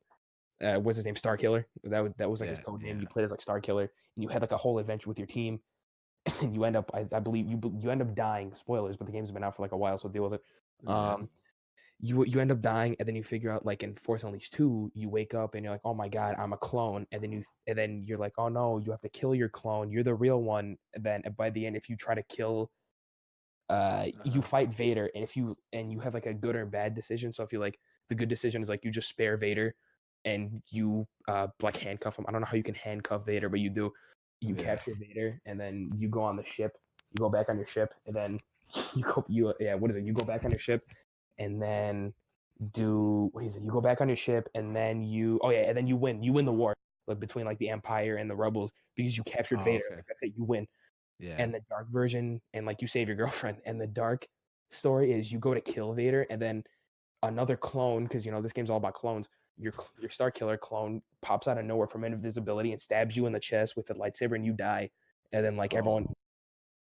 What's his name? Star Killer. That was like his yeah, code name. yeah, You played as like Star Killer, and you had like a whole adventure with your team. And you end up, I believe you end up dying. Spoilers, but the game's been out for like a while, so deal with it. yeah. Um, you end up dying, and then you figure out like in Force Unleashed 2, you wake up and you're like, oh my god, I'm a clone, and then you're like, oh no, you have to kill your clone. You're the real one. And then by the end, if you try to kill, you Uh-huh. fight Vader, and if you have like a good or bad decision. So if you like the good decision is like you just spare Vader, and you like handcuff him. I don't know how you can handcuff Vader, but you do. You Yeah. capture Vader, and then you go on the ship. You go back on your ship, and then what is it? You go back on your ship, and then do what is it? You go back on your ship, and then and then you win. You win the war like between like the Empire and the Rebels because you captured Oh, Vader. okay. Like that's it. You win. Yeah. And the dark version, and like you save your girlfriend. And the dark story is you go to kill Vader, and then another clone, because this game's all about clones. Your Star Killer clone pops out of nowhere from invisibility and stabs you in the chest with a lightsaber, and you die. And then like everyone, Oh,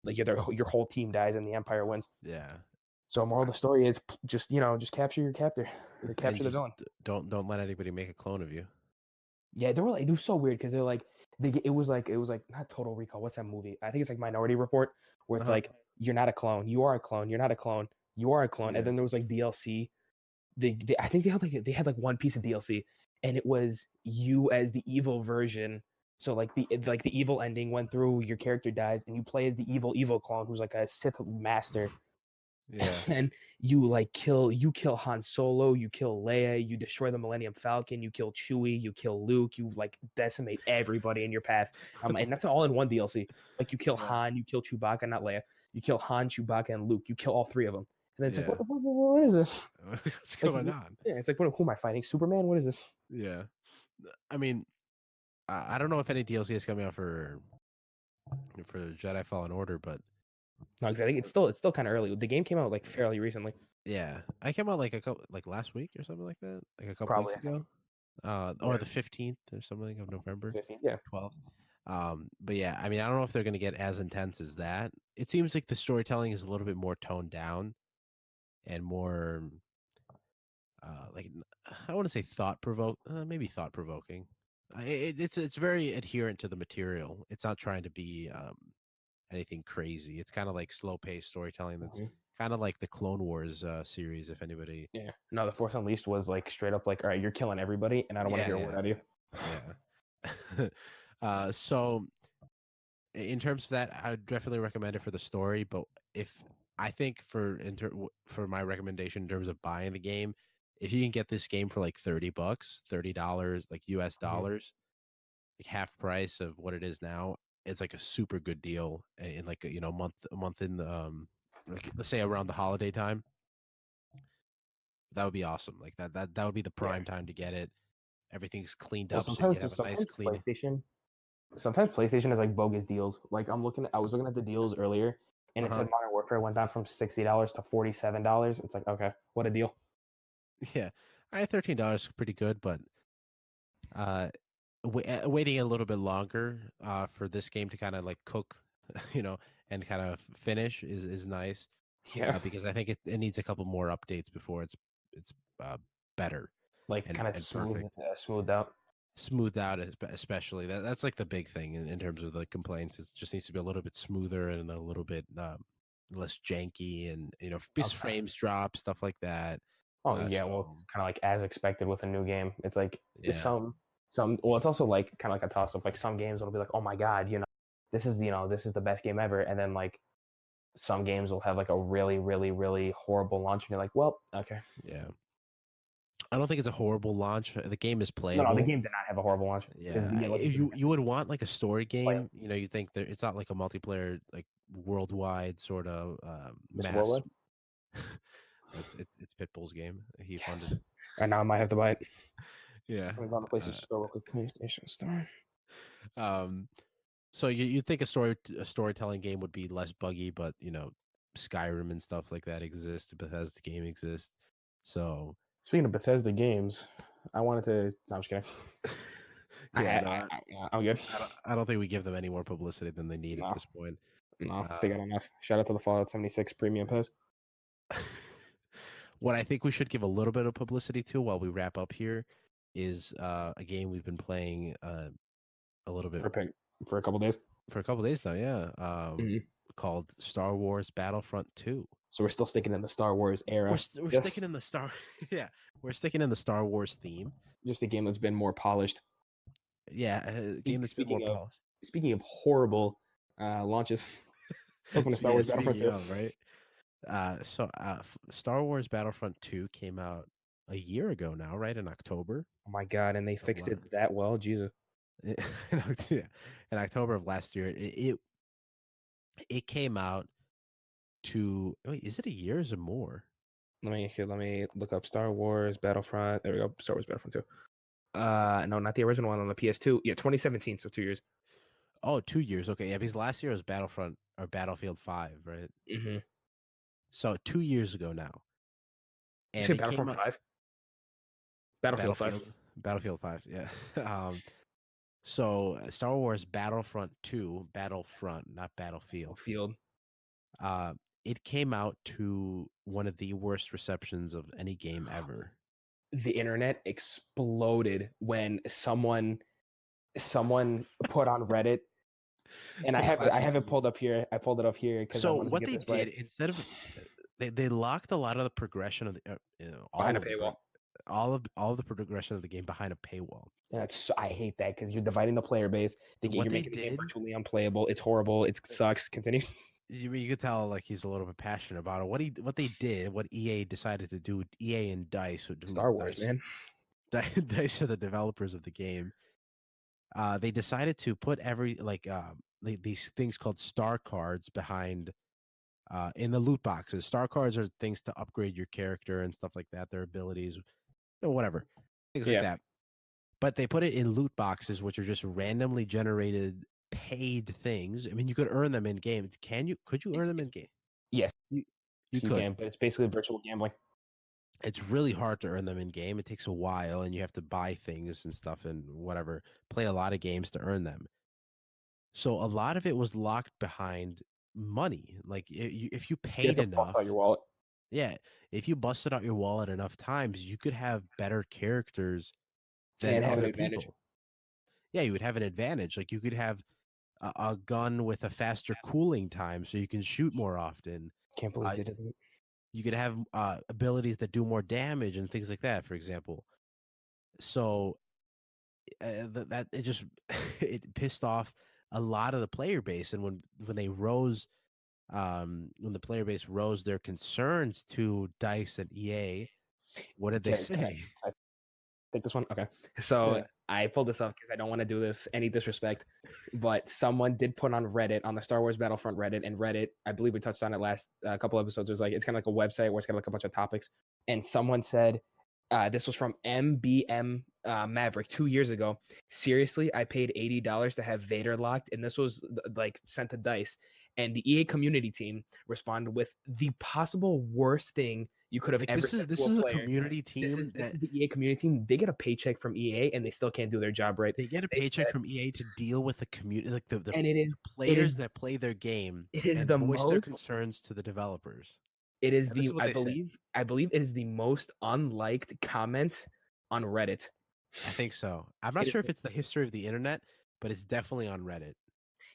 like your whole team dies, and the Empire wins. yeah. So moral of the story is just capture your captor, or And capture the just villain. don't let anybody make a clone of you. Yeah, it was so weird because they're like it was like not Total Recall. What's that movie? I think it's like Minority Report, where it's Uh-huh. like you're not a clone, you are a clone, you're not a clone, you are a clone. And Yeah. then there was like DLC. I think they had like one piece of DLC, and it was you as the evil version. So like the evil ending went through, your character dies, and you play as the evil clone who's like a Sith master. Yeah. And you kill Han Solo, you kill Leia, you destroy the Millennium Falcon, you kill Chewie, you kill Luke, you like decimate everybody in your path. And that's all in one DLC. Like you kill Yeah. Han, you kill Chewbacca, not Leia. You kill Han, Chewbacca, and Luke. You kill all three of them. And then it's like, Yeah. what is this? What's Like, going on? yeah, it's like, who am I fighting? Superman? What is this? Yeah. I mean, I don't know if any DLC is coming out for Jedi Fallen Order, but No, because I think it's still kind of early. The game came out like fairly recently. yeah, I came out like a couple like last week or something like that, like a couple Probably, weeks I think. ago, or Yeah, the 15th or something of November 15th. Yeah. 12th. But yeah, I mean, I don't know if they're gonna get as intense as that. It seems like the storytelling is a little bit more toned down and more like I want to say maybe thought provoking. It's very adherent to the material. It's not trying to be anything crazy. It's kind of like slow paced storytelling. That's Mhm. kind of like the Clone Wars series. If anybody, Yeah. No, the Force Unleashed was like straight up like, all right, you're killing everybody, and I don't want to yeah, hear a word out of you. yeah. So in terms of that, I would definitely recommend it for the story. But if I think for my recommendation in terms of buying the game, if you can get this game for like $30, $30 like US Mhm. dollars, like half price of what it is now, it's like a super good deal in like a month in the like let's say around the holiday time. That would be awesome. Like that would be the Yeah. prime time to get it. Everything's cleaned Well, up, so you can have a nice sometimes clean. sometimes PlayStation has like bogus deals. Like I was looking at the deals earlier, and it Uh-huh. said Modern Warfare went down from $60 to $47. It's like, okay, what a deal. Yeah, I $13 is pretty good, but uh, waiting a little bit longer for this game to kind of like cook, and kind of finish is nice. Yeah, Because I think it needs a couple more updates before it's uh, better like kind of and perfect. smoothed out. Smoothed out, especially that's like the big thing in terms of the complaints. It just needs to be a little bit smoother and a little bit less janky, and bis Okay. frames drop, stuff like that. Oh yeah, well So it's kind of like as expected with a new game. It's like yeah, some well it's also like kind of like a toss up. Like some games will be like, oh my god, this is the best game ever, and then like some games will have like a really really really horrible launch, and you're like, well, okay. yeah. I don't think it's a horrible launch. The game is No, the playable. game did not have a horrible launch because Yeah, yeah, like you you would want like a story play game. You think that it's not like a multiplayer, like worldwide sort of Mr. mass. Worldwide. It's Pitbull's game. He funded Yes. it. And now I might have to buy it. Yeah. Let me go on the PlayStation Uh, Store real quick. PlayStation Store. um. So you think a storytelling game would be less buggy, but Skyrim and stuff like that exist. Bethesda game exists. So Speaking of Bethesda games, I wanted to. No, I'm just kidding. yeah, no, I'm good. I don't think we give them any more publicity than they need at No, this point. no, they got Um, enough. Shout out to the Fallout 76 premium post what I think we should give a little bit of publicity to while we wrap up here is a game we've been playing a little bit for a couple days. for a couple days now. Yeah, Mhm. called Star Wars Battlefront II. So we're still sticking in the Star Wars era. We're Just, sticking in the Star yeah, we're sticking in the Star Wars theme. just a game that's been more polished. Yeah, a game that's been more Speaking of polished. horrible launches, open to Star Wars Battlefront Speaking 2. of, right? Star Wars Battlefront 2 came out a year ago now, right? In October Oh my god, and they of fixed it that well. Jesus. in October of last year. It came out to wait, is it a year or is it more? Let me look up Star Wars Battlefront. There we go. Star Wars Battlefront 2. No, not the original one on the PS2. Yeah, 2017, so 2 years. Oh, 2 years. Okay, yeah, because last year was Battlefront or Battlefield 5, right? Mm-hmm. So 2 years ago now. You And say it came Battlefront out 5? Battlefield 5. Battlefield 5, yeah. So Star Wars Battlefront 2, Battlefront, not Battlefield. Battlefield. Uh, it came out to one of the worst receptions of any game ever. The internet exploded when someone put on Reddit, and I have it pulled up here. I pulled it up here because I So wanted to what get they this did right. instead of they locked a lot of the progression of the Behind all a of the paywall. all of the progression of the game behind a paywall. And I hate that because you're dividing the player base. What You're they making the game did, virtually unplayable. It's horrible. It sucks. Continue. you could tell like he's a little bit passionate about it. What they did, what EA decided to do, EA and Dice, Star Wars, man. Dice are the developers of the game. They decided to put these things called star cards behind in the loot boxes. Star cards are things to upgrade your character and stuff like that, their abilities, whatever, things like Yeah. that. But they put it in loot boxes, which are just randomly generated paid things. I mean, you could earn them in game. Could you earn them in game? Yes, You you could. can, but it's basically virtual gambling. It's really hard to earn them in game. It takes a while, and you have to buy things and stuff and whatever. Play a lot of games to earn them. So a lot of it was locked behind money. Like if you You have paid to bust out your enough, wallet. yeah, if you busted out your wallet enough times, you could have better characters than And have an other advantage. people. Yeah, you would have an advantage. Like you could have a gun with a faster cooling time, so you can shoot more often. Can't believe they did that. You could have abilities that do more damage and things like that, for example. So that it just it pissed off a lot of the player base, and when they rose, when the player base rose their concerns to Dice and EA, what did they Can say? I take this one? Okay. So Yeah. I pulled this up because I don't want to do this any disrespect, but someone did put on Reddit, on the Star Wars Battlefront Reddit, and Reddit, I believe we touched on it last couple episodes. It was like it's kind of like a website where it's got like a bunch of topics, and someone said, This was from MBM Maverick 2 years ago. Seriously, I paid $80 to have Vader locked, and this was like sent to Dice. And the EA community team responded with the possible worst thing you could have Like ever this said is to this a is a player. community team This that is the EA community team. They get a paycheck from EA, and they still can't do their job right. they get a They paycheck said, from EA to deal with the community, like and the it is players that play their game it is and the voice their most concerns to the developers. it is And this is the what they said. I believe it is the most unliked comment on Reddit. I think so. I'm not It is sure if it's the history of the internet, but it's definitely on Reddit.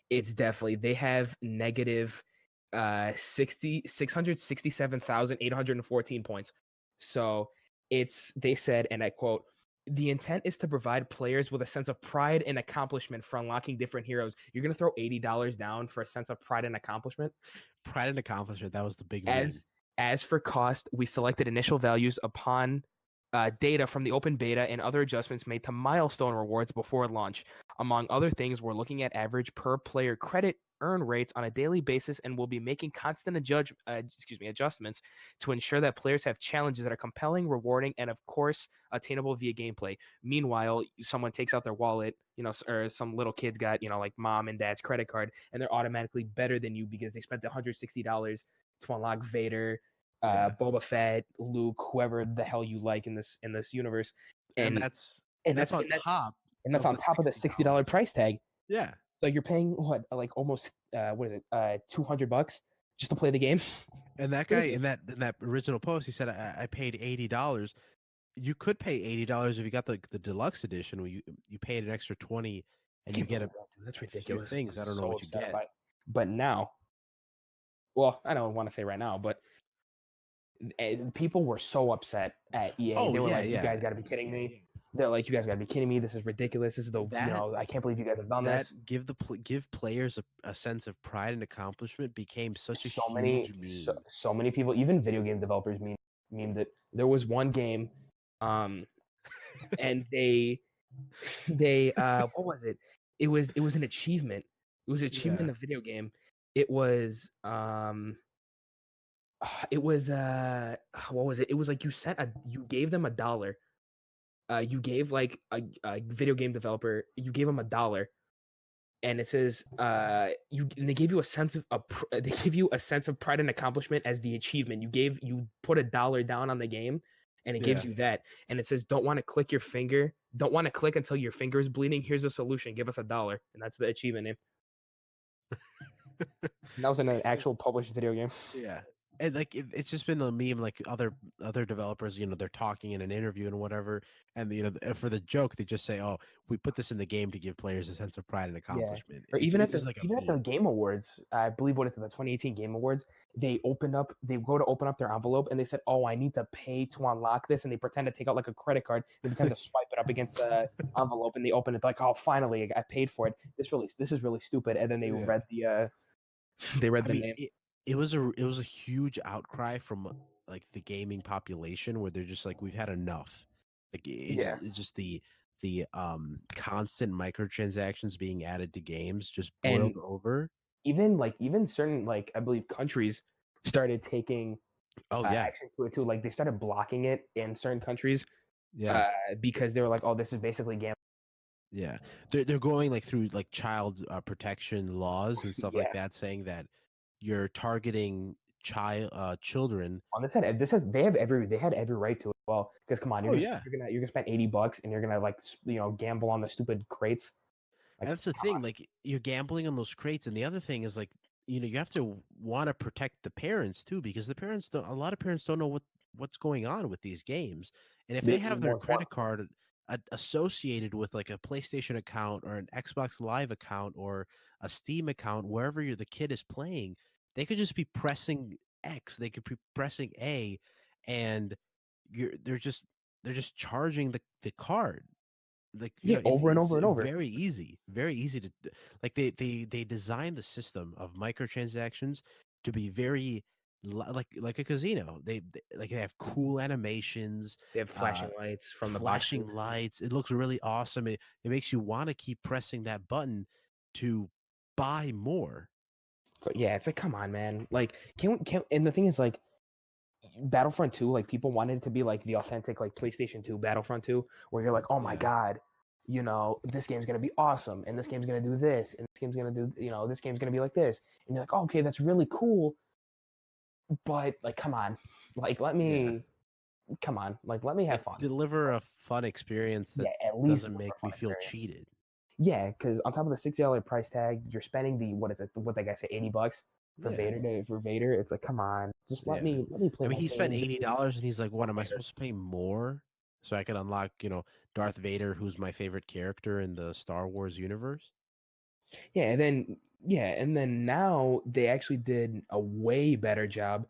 It's definitely they have negative 667,814 points. So it's they said, and I quote, the intent is to provide players with a sense of pride and accomplishment for unlocking different heroes. You're gonna throw $80 down for a sense of pride and accomplishment. Pride and accomplishment. That was the big meme. As for cost, we selected initial values upon data from the open beta and other adjustments made to milestone rewards before launch. Among other things, we're looking at average per player credit earn rates on a daily basis, and we'll be making constant adjustments to ensure that players have challenges that are compelling, rewarding, and of course attainable via gameplay. Meanwhile, someone takes out their wallet, or some little kid's got, like mom and dad's credit card, and they're automatically better than you because they spent $160 to unlock Vader, Yeah. Boba Fett, Luke, whoever the hell you like in this universe, And and that's and that's that's on top that's of on the top of the $60 $60. price tag. Yeah. So you're paying what, like almost what is it, $200 just to play the game? And that guy in that original post, he said, I paid $80. You could pay $80 if you got the deluxe edition where you paid an extra 20 I and you can't get believe that, dude. That's a few ridiculous. I'm things. I don't know so what you upset get. about it. But now, well, I don't want to say right now, but people were so upset at EA. Oh They were yeah, like, "You yeah. guys got to be kidding me!" They're like, "You guys got to be kidding me! This is ridiculous. This is That I can't believe you guys have done this." give players a sense of pride and accomplishment became such a So many, huge meme. so many people, even video game developers, mean that there was one game, and they what was it? It was an achievement. It was an achievement in Yeah. a video game. It was it was what was it? It was like you gave them $1. You gave like a video game developer, you gave them $1, and it says and they gave you a sense of they give you a sense of pride and accomplishment as the achievement. You put $1 down on the game, and it gives Yeah. you that, and it says don't want to click your finger, don't want to click until your finger is bleeding. Here's a solution. Give us $1, and that's the achievement name. And that was in an actual published video game. Yeah. And like it's just been a meme, like other developers, they're talking in an interview and whatever, and for the joke they just say, "Oh, we put this in the game to give players a sense of pride and Yeah. accomplishment." Or It's just like a even at the meme. Game Awards, I believe what is it, the 2018 Game Awards, they go to open up their envelope and they said, "Oh, I need to pay to unlock this," and they pretend to take out like a credit card, they pretend to swipe it up against the envelope, and they open it like, "Oh, finally, I paid for it. This is really stupid." And then they Yeah. read the they read I the mean, name. it was a huge outcry from like the gaming population where they're just like, we've had enough. Like Yeah. it's just the constant microtransactions being added to games just And boiled over. even certain, like, I believe countries started taking Oh yeah, action to it too. Like they started blocking it in certain countries yeah, because they were like, "Oh, this is basically gambling." yeah. They're going like through like child protection laws and stuff like Yeah. that, saying that you're targeting children. On they had every right to it. Well, because come on, Oh yeah. you're gonna spend $80 and you're gonna, like, gamble on the stupid crates. And Like, that's the thing, like you're gambling on those crates, and the other thing is like, you have to want to protect the parents too, because a lot of parents don't know what's going on with these games, and if they have their more credit important. card associated with like a PlayStation account or an Xbox Live account or a Steam account, wherever the kid is playing, they could just be pressing X, they could be pressing A, and they're just charging the card, like Yeah, over and it's over and over. very easy to like they design the system of microtransactions to be very like a casino. Like they have cool animations, They have uh flashing lights from the flashing boxes. lights. It looks really awesome. It makes you want to keep pressing that button to buy more. So yeah, it's like, come on, man. Like, can and the thing is, like, Battlefront 2, like people wanted it to be like the authentic like PlayStation 2 Battlefront 2, where you're like, oh my Yeah. god, this game's gonna be awesome, and this game's gonna do this, and this game's gonna do, this game's gonna be like this, and you're like, oh, okay, that's really cool, but like, come on, like Yeah. let me have Like fun. deliver a fun experience that Yeah, at least doesn't deliver a make me fun feel experience. cheated. Yeah, because on top of the $60 price tag, you're spending the what that guy say, $80 for Yeah. Vader. It's like, come on, just Yeah. let me I play mean, my he spent game, dude. $80 and he's like, what am I Vader. supposed to pay more so I can unlock, Darth Vader, who's my favorite character in the Star Wars universe? And then now they actually did a way better job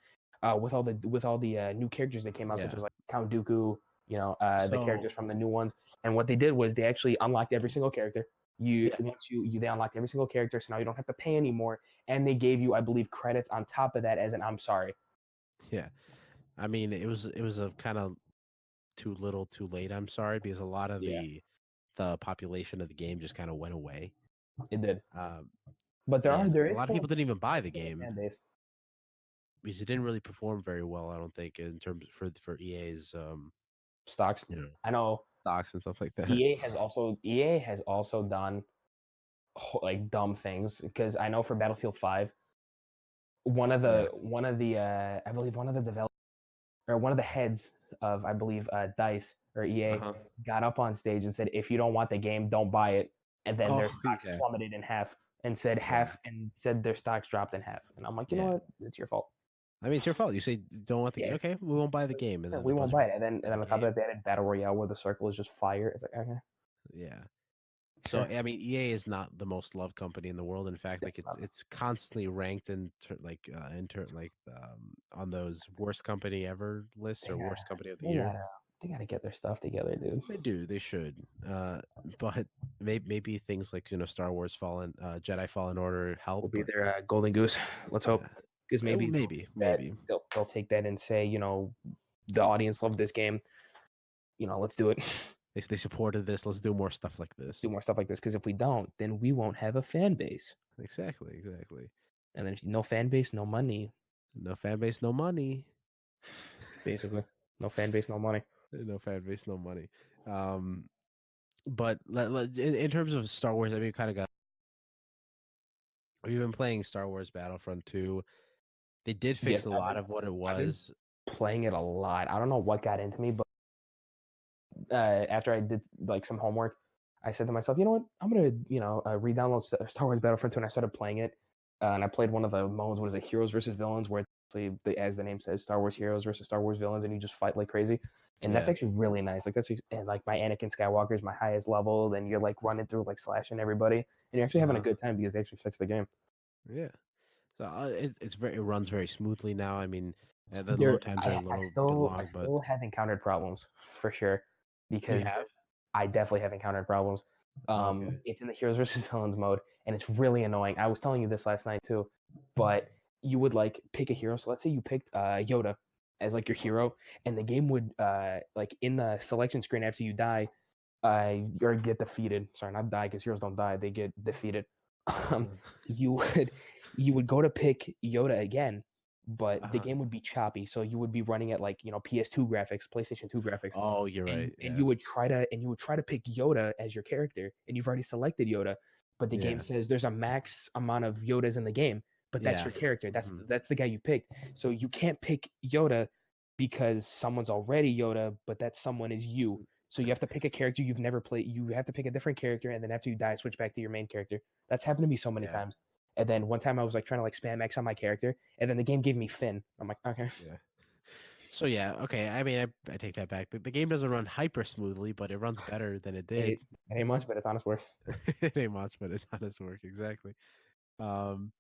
with all the new characters that came out, such Yeah. as like Count Dooku, the So, characters from the new ones. And what they did was they actually unlocked every single character. You yeah. once you they unlocked every single character, so now you don't have to pay anymore. And they gave you, I believe, credits on top of that as an I'm sorry. Yeah. I mean, it was a kind of too little, too late. I'm sorry, because a lot of Yeah, the population of the game just kind of went away. it did. Um, But and there a is lot of still people didn't even buy the a game fan base. because it didn't really perform very well. I don't think in terms for EA's Stocks. you know I know stocks and stuff like that. EA has also done like dumb things because I know for Battlefield 5, Yeah. one of the I believe one of the developers or one of the heads of I believe Dice or Uh EA huh. got up on stage and said, if you don't want the game, don't buy it. And then their Oh stocks yeah. plummeted in half Yeah. and said their stocks dropped in half. And I'm like, you know Yeah. what? It's your fault. I mean, it's your fault. You say don't want the game. Yeah, Okay, we won't buy the game, and then a we won't bunch of buy it. people And buy then the on top of that, game. they added Battle Royale where the circle is just fire. It's like, okay, Yeah. So sure. I mean, EA is not the most loved company in the world. In fact, like it's constantly ranked on those worst company ever lists They or gotta, worst company of the they year. gotta, they gotta get their stuff together, dude. They do. They should. But maybe things like Star Wars Jedi Fallen Order help. Will be But their golden goose. Let's hope, yeah, because maybe maybe. they'll take that and say, the audience loved this game. Let's do it. They supported this. Let's do more stuff like Let's this. do more stuff like this. Because if we don't, then we won't have a fan base. Exactly. Exactly. And then no fan base, no money. No fan base, no money. Basically, no fan base, no money. No fan base, no money. But in terms of Star Wars, I mean, kind of got. We've been playing Star Wars Battlefront 2. They did Yes, fix a lot of what it I've been was. playing it a lot. I don't know what got into me, but after I did like some homework, I said to myself, you know what? I'm gonna re-download Star Wars Battlefront 2, and I started playing it. And I played one of the modes. What is it? Heroes versus Villains, where it's actually as the name says, Star Wars heroes versus Star Wars villains, and you just fight like crazy. And that's Yeah. actually really nice. Like and like my Anakin Skywalker is my highest level. Then you're like running through like slashing everybody, and you're actually having a good time because they actually fixed the game. Yeah. So it runs very smoothly now. I mean, the load There, times are a little bit I long, but still have encountered problems for sure you because have. I definitely have encountered problems. Okay. It's in the heroes versus villains mode, and it's really annoying. I was telling you this last night too, but you would like pick a hero. So let's say you picked Yoda as like your hero, and the game would like in the selection screen after you die, or get defeated. Sorry, not die because heroes don't die; they get defeated. You would go to pick Yoda again, but the Uh-huh. game would be choppy. So you would be running at like PS2 graphics, PlayStation 2 graphics, Oh, you're right. and Yeah. you would try to pick Yoda as your character, and you've already selected Yoda, but the game Yeah. says there's a max amount of Yodas in the game, but that's Yeah. your character. Mhm. That's the guy you picked. So you can't pick Yoda because someone's already Yoda, but that someone is you. So you have to pick a character you've never played. You have to pick a different character, and then after you die, switch back to your main character. That's happened to me so many Yeah. times. And then one time I was like trying to like spam X on my character, and then the game gave me Finn. I'm like, okay. Yeah. So yeah, okay. I mean, I take that back. The game doesn't run hyper smoothly, but it runs better than it did. It ain't much, but it's honest work. It ain't much, but it's honest work. Exactly. Um,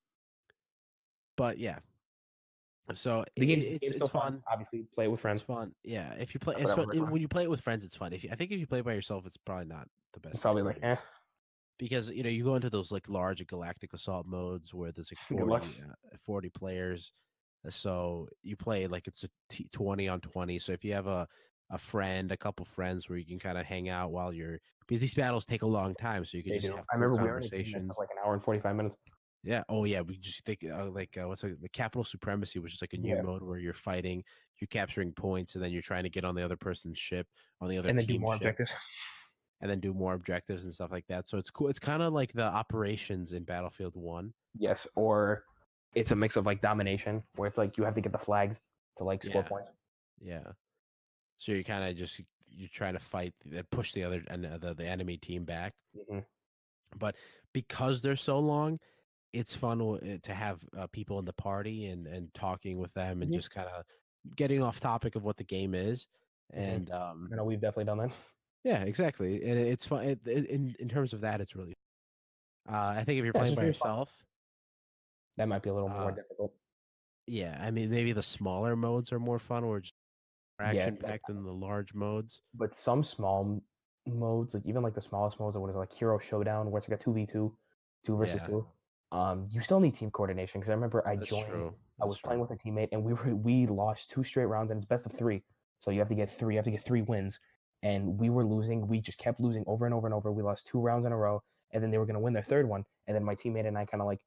but yeah. So The game's it's still fun. fun. Obviously, play it with It's friends. fun. Yeah. If you play, That's what I would recommend. when you play it with friends, it's fun. I think if you play by yourself, it's probably not the It's best probably like, experience because you go into those like large galactic assault modes where there's like good luck. 40 players. So you play like it's a 20 on 20. So if you have a couple friends where you can kind of hang out because these battles take a long time, so you could They just do. have I cool remember we were in a game that took conversations. like an hour and 45 minutes. Yeah. Oh yeah. We just think what's the Capital Supremacy, which is like a new Yeah. mode where you're fighting. you're capturing points, and then you're trying to get on the other person's ship, on the other And then do team's more ship, objectives. and then do more objectives and stuff like that. So it's cool. It's kind of like the operations in Battlefield 1. Yes, or it's a mix of like domination, where it's like you have to get the flags to like score Yeah. points. Yeah. So you're kind of just you're trying to fight and push the other and the enemy team back. Mm-hmm. But because they're so long, it's fun to have people in the party and talking with them and Mm-hmm. just kind of getting off topic of what the game is. Mm-hmm. And I know we've definitely done that. yeah, exactly. And it's fun in terms of that. It's really. I think if you're Yeah, it's playing just by really fun. yourself, That might be a little more uh, difficult. yeah, I mean maybe the smaller modes are more fun or just more Yeah, action packed than the large modes. but some small modes, like even like the smallest modes, or what is it, like Hero Showdown, where it's like a 2v2, two versus Yeah, two. You still need team coordination because I remember I that's joined. true. I That's was playing true. with a teammate, and we lost 2 straight rounds, and it's best of 3. So you have to get 3. You have to get 3 wins, and we were losing. We just kept losing over and over and over. We lost 2 rounds in a row, and then they were gonna win their third one, and then my teammate and I kind of like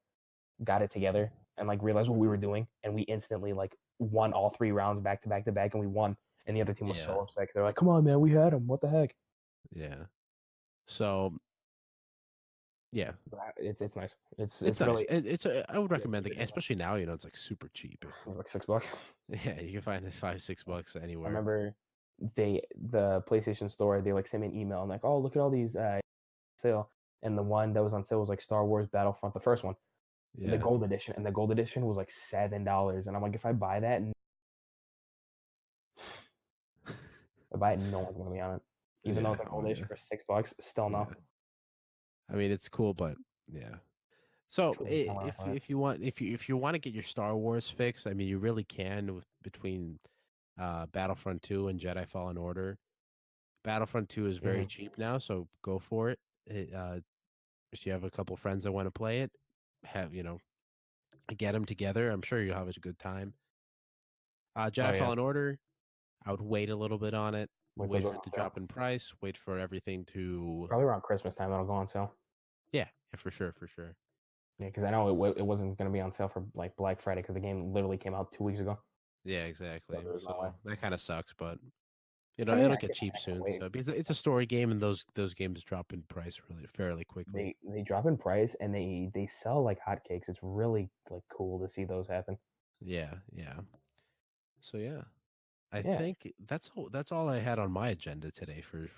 got it together and like realized what we were doing, and we instantly like won all 3 rounds back to back to back, and we won. And the other team was Yeah, so upset. They're like, "Come on, man, we had him. What the heck?" yeah. So yeah, It's nice. It's it's it's nice. really I would yeah, recommend it, especially now. It's like super cheap. If it was like $6. yeah, you can find it $5-6 I anywhere. remember the PlayStation Store, they like sent me an email and like, "Oh, look at all these sale." And the one that was on sale was like Star Wars Battlefront, the first one, the Yeah, gold edition, and the gold edition was like $7. And I'm like, if I buy that, and if I buy it, no one's gonna be on it. Even though yeah, it's a oh gold edition yeah, for $6, still no. yeah. I mean, it's cool, but yeah. So No one else on it. if you want to get your Star Wars fix, I mean, you really can between Battlefront 2 and Jedi Fallen Order. Battlefront 2 is very Mm-hmm. cheap now, so go for it. If you have a couple friends that want to play it, have get them together. I'm sure you'll have a good time. Oh Jedi yeah, Fallen Order, I would wait a little bit on it. wait till it Wait goes for it on to sale. drop in price. Wait for everything to Probably around Christmas time that'll go on sale. yeah, for sure, for sure. Yeah, because I know it wasn't gonna be on sale for like Black Friday because the game literally came out 2 weeks ago. Yeah, So exactly. there's no way. So that kind of sucks, but I mean, it'll get cheap I can soon. wait. So because it's a story game, and those games drop in price really fairly quickly. They drop in price and they sell like hotcakes. It's really like cool to see those happen. Yeah, yeah. So yeah, I Yeah, think that's all I had on my agenda today for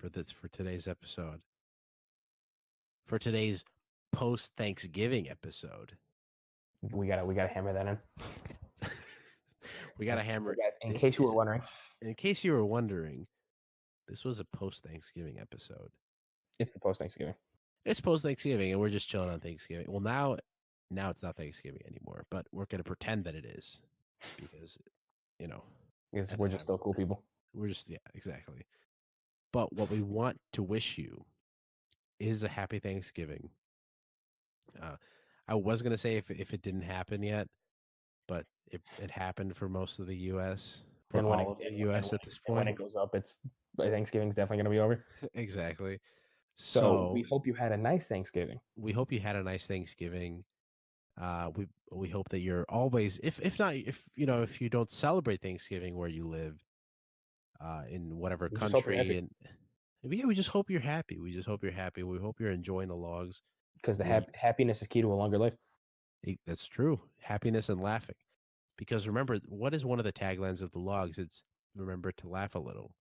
today's episode. For today's post Thanksgiving episode. we gotta hammer that in. We got to hammer. Guys, in This case you were is, wondering, in case you were wondering, this was a post Thanksgiving episode. it's the post Thanksgiving. It's post Thanksgiving, and we're just chilling on Thanksgiving. Well, now it's not Thanksgiving anymore, but we're gonna pretend that it is because you know Because at we're the just time still cool people. we're just yeah exactly. But what we want to wish you is a happy Thanksgiving. Uh, I was gonna say if it didn't happen yet, but it happened for most of the U.S. for And when it all of the U.S. at this and when point. it goes up, it's Thanksgiving's definitely gonna be over. Exactly. So we So hope you had a nice Thanksgiving. we hope you had a nice Thanksgiving. We hope that you're always if not if you don't celebrate Thanksgiving where you live, in whatever We just hope you're country, happy and yeah, we just hope you're happy. We just hope you're happy. We hope you're enjoying the logs. because the We happiness is key to a longer life. That's true. Happiness and laughing. Because remember, what is one of the taglines of the logs? It's remember to laugh a little.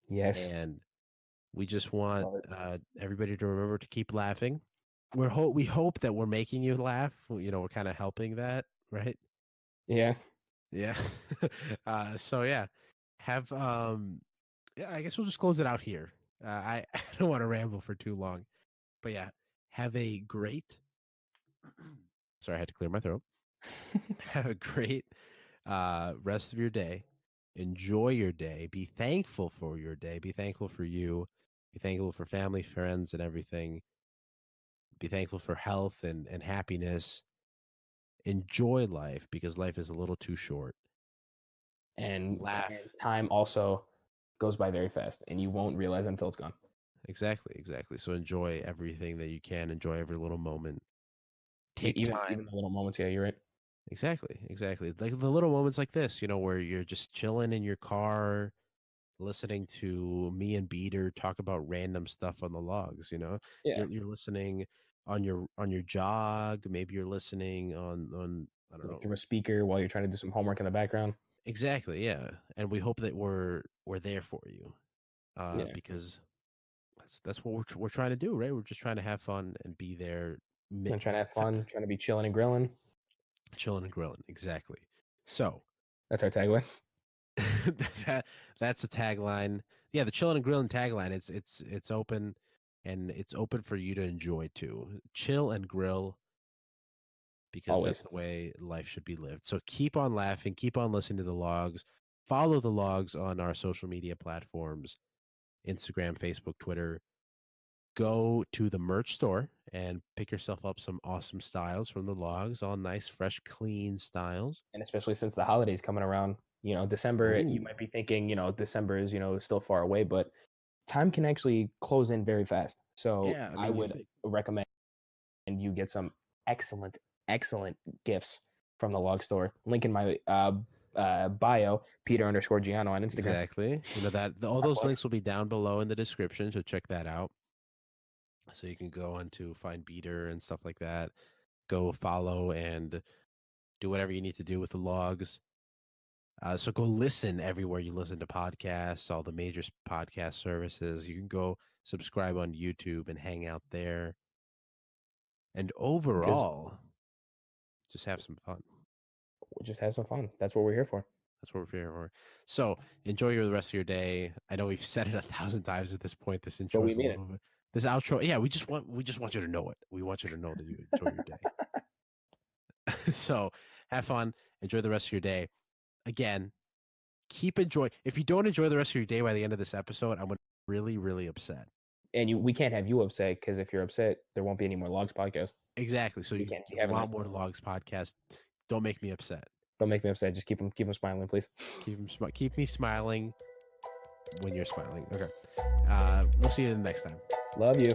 Yes, And we just want love it. everybody to remember to keep laughing. We hope that we're making you laugh. We're kind of helping that, right? Yeah, Yeah. So yeah, have yeah, I guess we'll just close it out here. I don't want to ramble for too long, but yeah, have a great. Sorry, I had to clear my throat. Have a great rest of your day. Enjoy your day. Be thankful for your day. Be thankful for you. Be thankful for family, friends, and everything. Be thankful for health and happiness. Enjoy life because life is a little too short. and Laugh. time also goes by very fast, and you won't realize it until it's gone. Exactly, exactly. So enjoy everything that you can. Enjoy every little moment. Take Even time. the little moments. Yeah, you're right. Exactly. Like the little moments like this, where you're just chilling in your car, listening to me and Beater talk about random stuff on the logs. Yeah, You're listening on your jog. Maybe you're listening on I don't like know. through a speaker while you're trying to do some homework in the background. Exactly, yeah. And we hope that we're there for you, Yeah, because that's what we're trying to do, right? We're just trying to have fun and be there, and trying to have fun, trying to be chilling and grilling. chilling and grilling. Exactly. So That's our tagline. that, that's the tagline. Yeah, the chilling and grilling tagline. It's open, and it's open for you to enjoy too. Chill and grill, because that's Always. the way life should be lived. So keep on laughing, keep on listening to the logs. Follow the logs on our social media platforms: Instagram, Facebook, Twitter. Go to the merch store and pick yourself up some awesome styles from the logs, all nice, fresh, clean styles. And especially since the holidays coming around, December, you Oh, might be thinking, December is, still far away, but time can actually close in very fast. So yeah. I I mean, you would think recommend you get some excellent, excellent gifts from the log store. Link in my bio, Peter_Giano on Instagram. exactly. All My those plug. links will be down below in the description, so check that out. So you can go on to find Beater and stuff like that. Go follow and do whatever you need to do with the logs. So go listen everywhere you listen to podcasts, all the major podcast services. You can go subscribe on YouTube and hang out there. And Because overall, just have some fun. we'll just have some fun. That's what we're here for. That's what we're here for. So enjoy the rest of your day. I know we've said it 1,000 times at this point. This But intro we is a mean it. little bit. This outro, yeah, we just want you to know it. We want you to know that you enjoy your day. So have fun. Enjoy the rest of your day. Again, keep enjoy. If you don't enjoy the rest of your day by the end of this episode, I'm really, really upset. And we can't have you upset because if you're upset, there won't be any more logs podcast. Exactly. So We you can't be having want that. more logs podcast? Don't make me upset. Don't make me upset. Just keep them smiling, please. Keep me smiling when you're smiling. Okay. We'll see you the next time. Love you.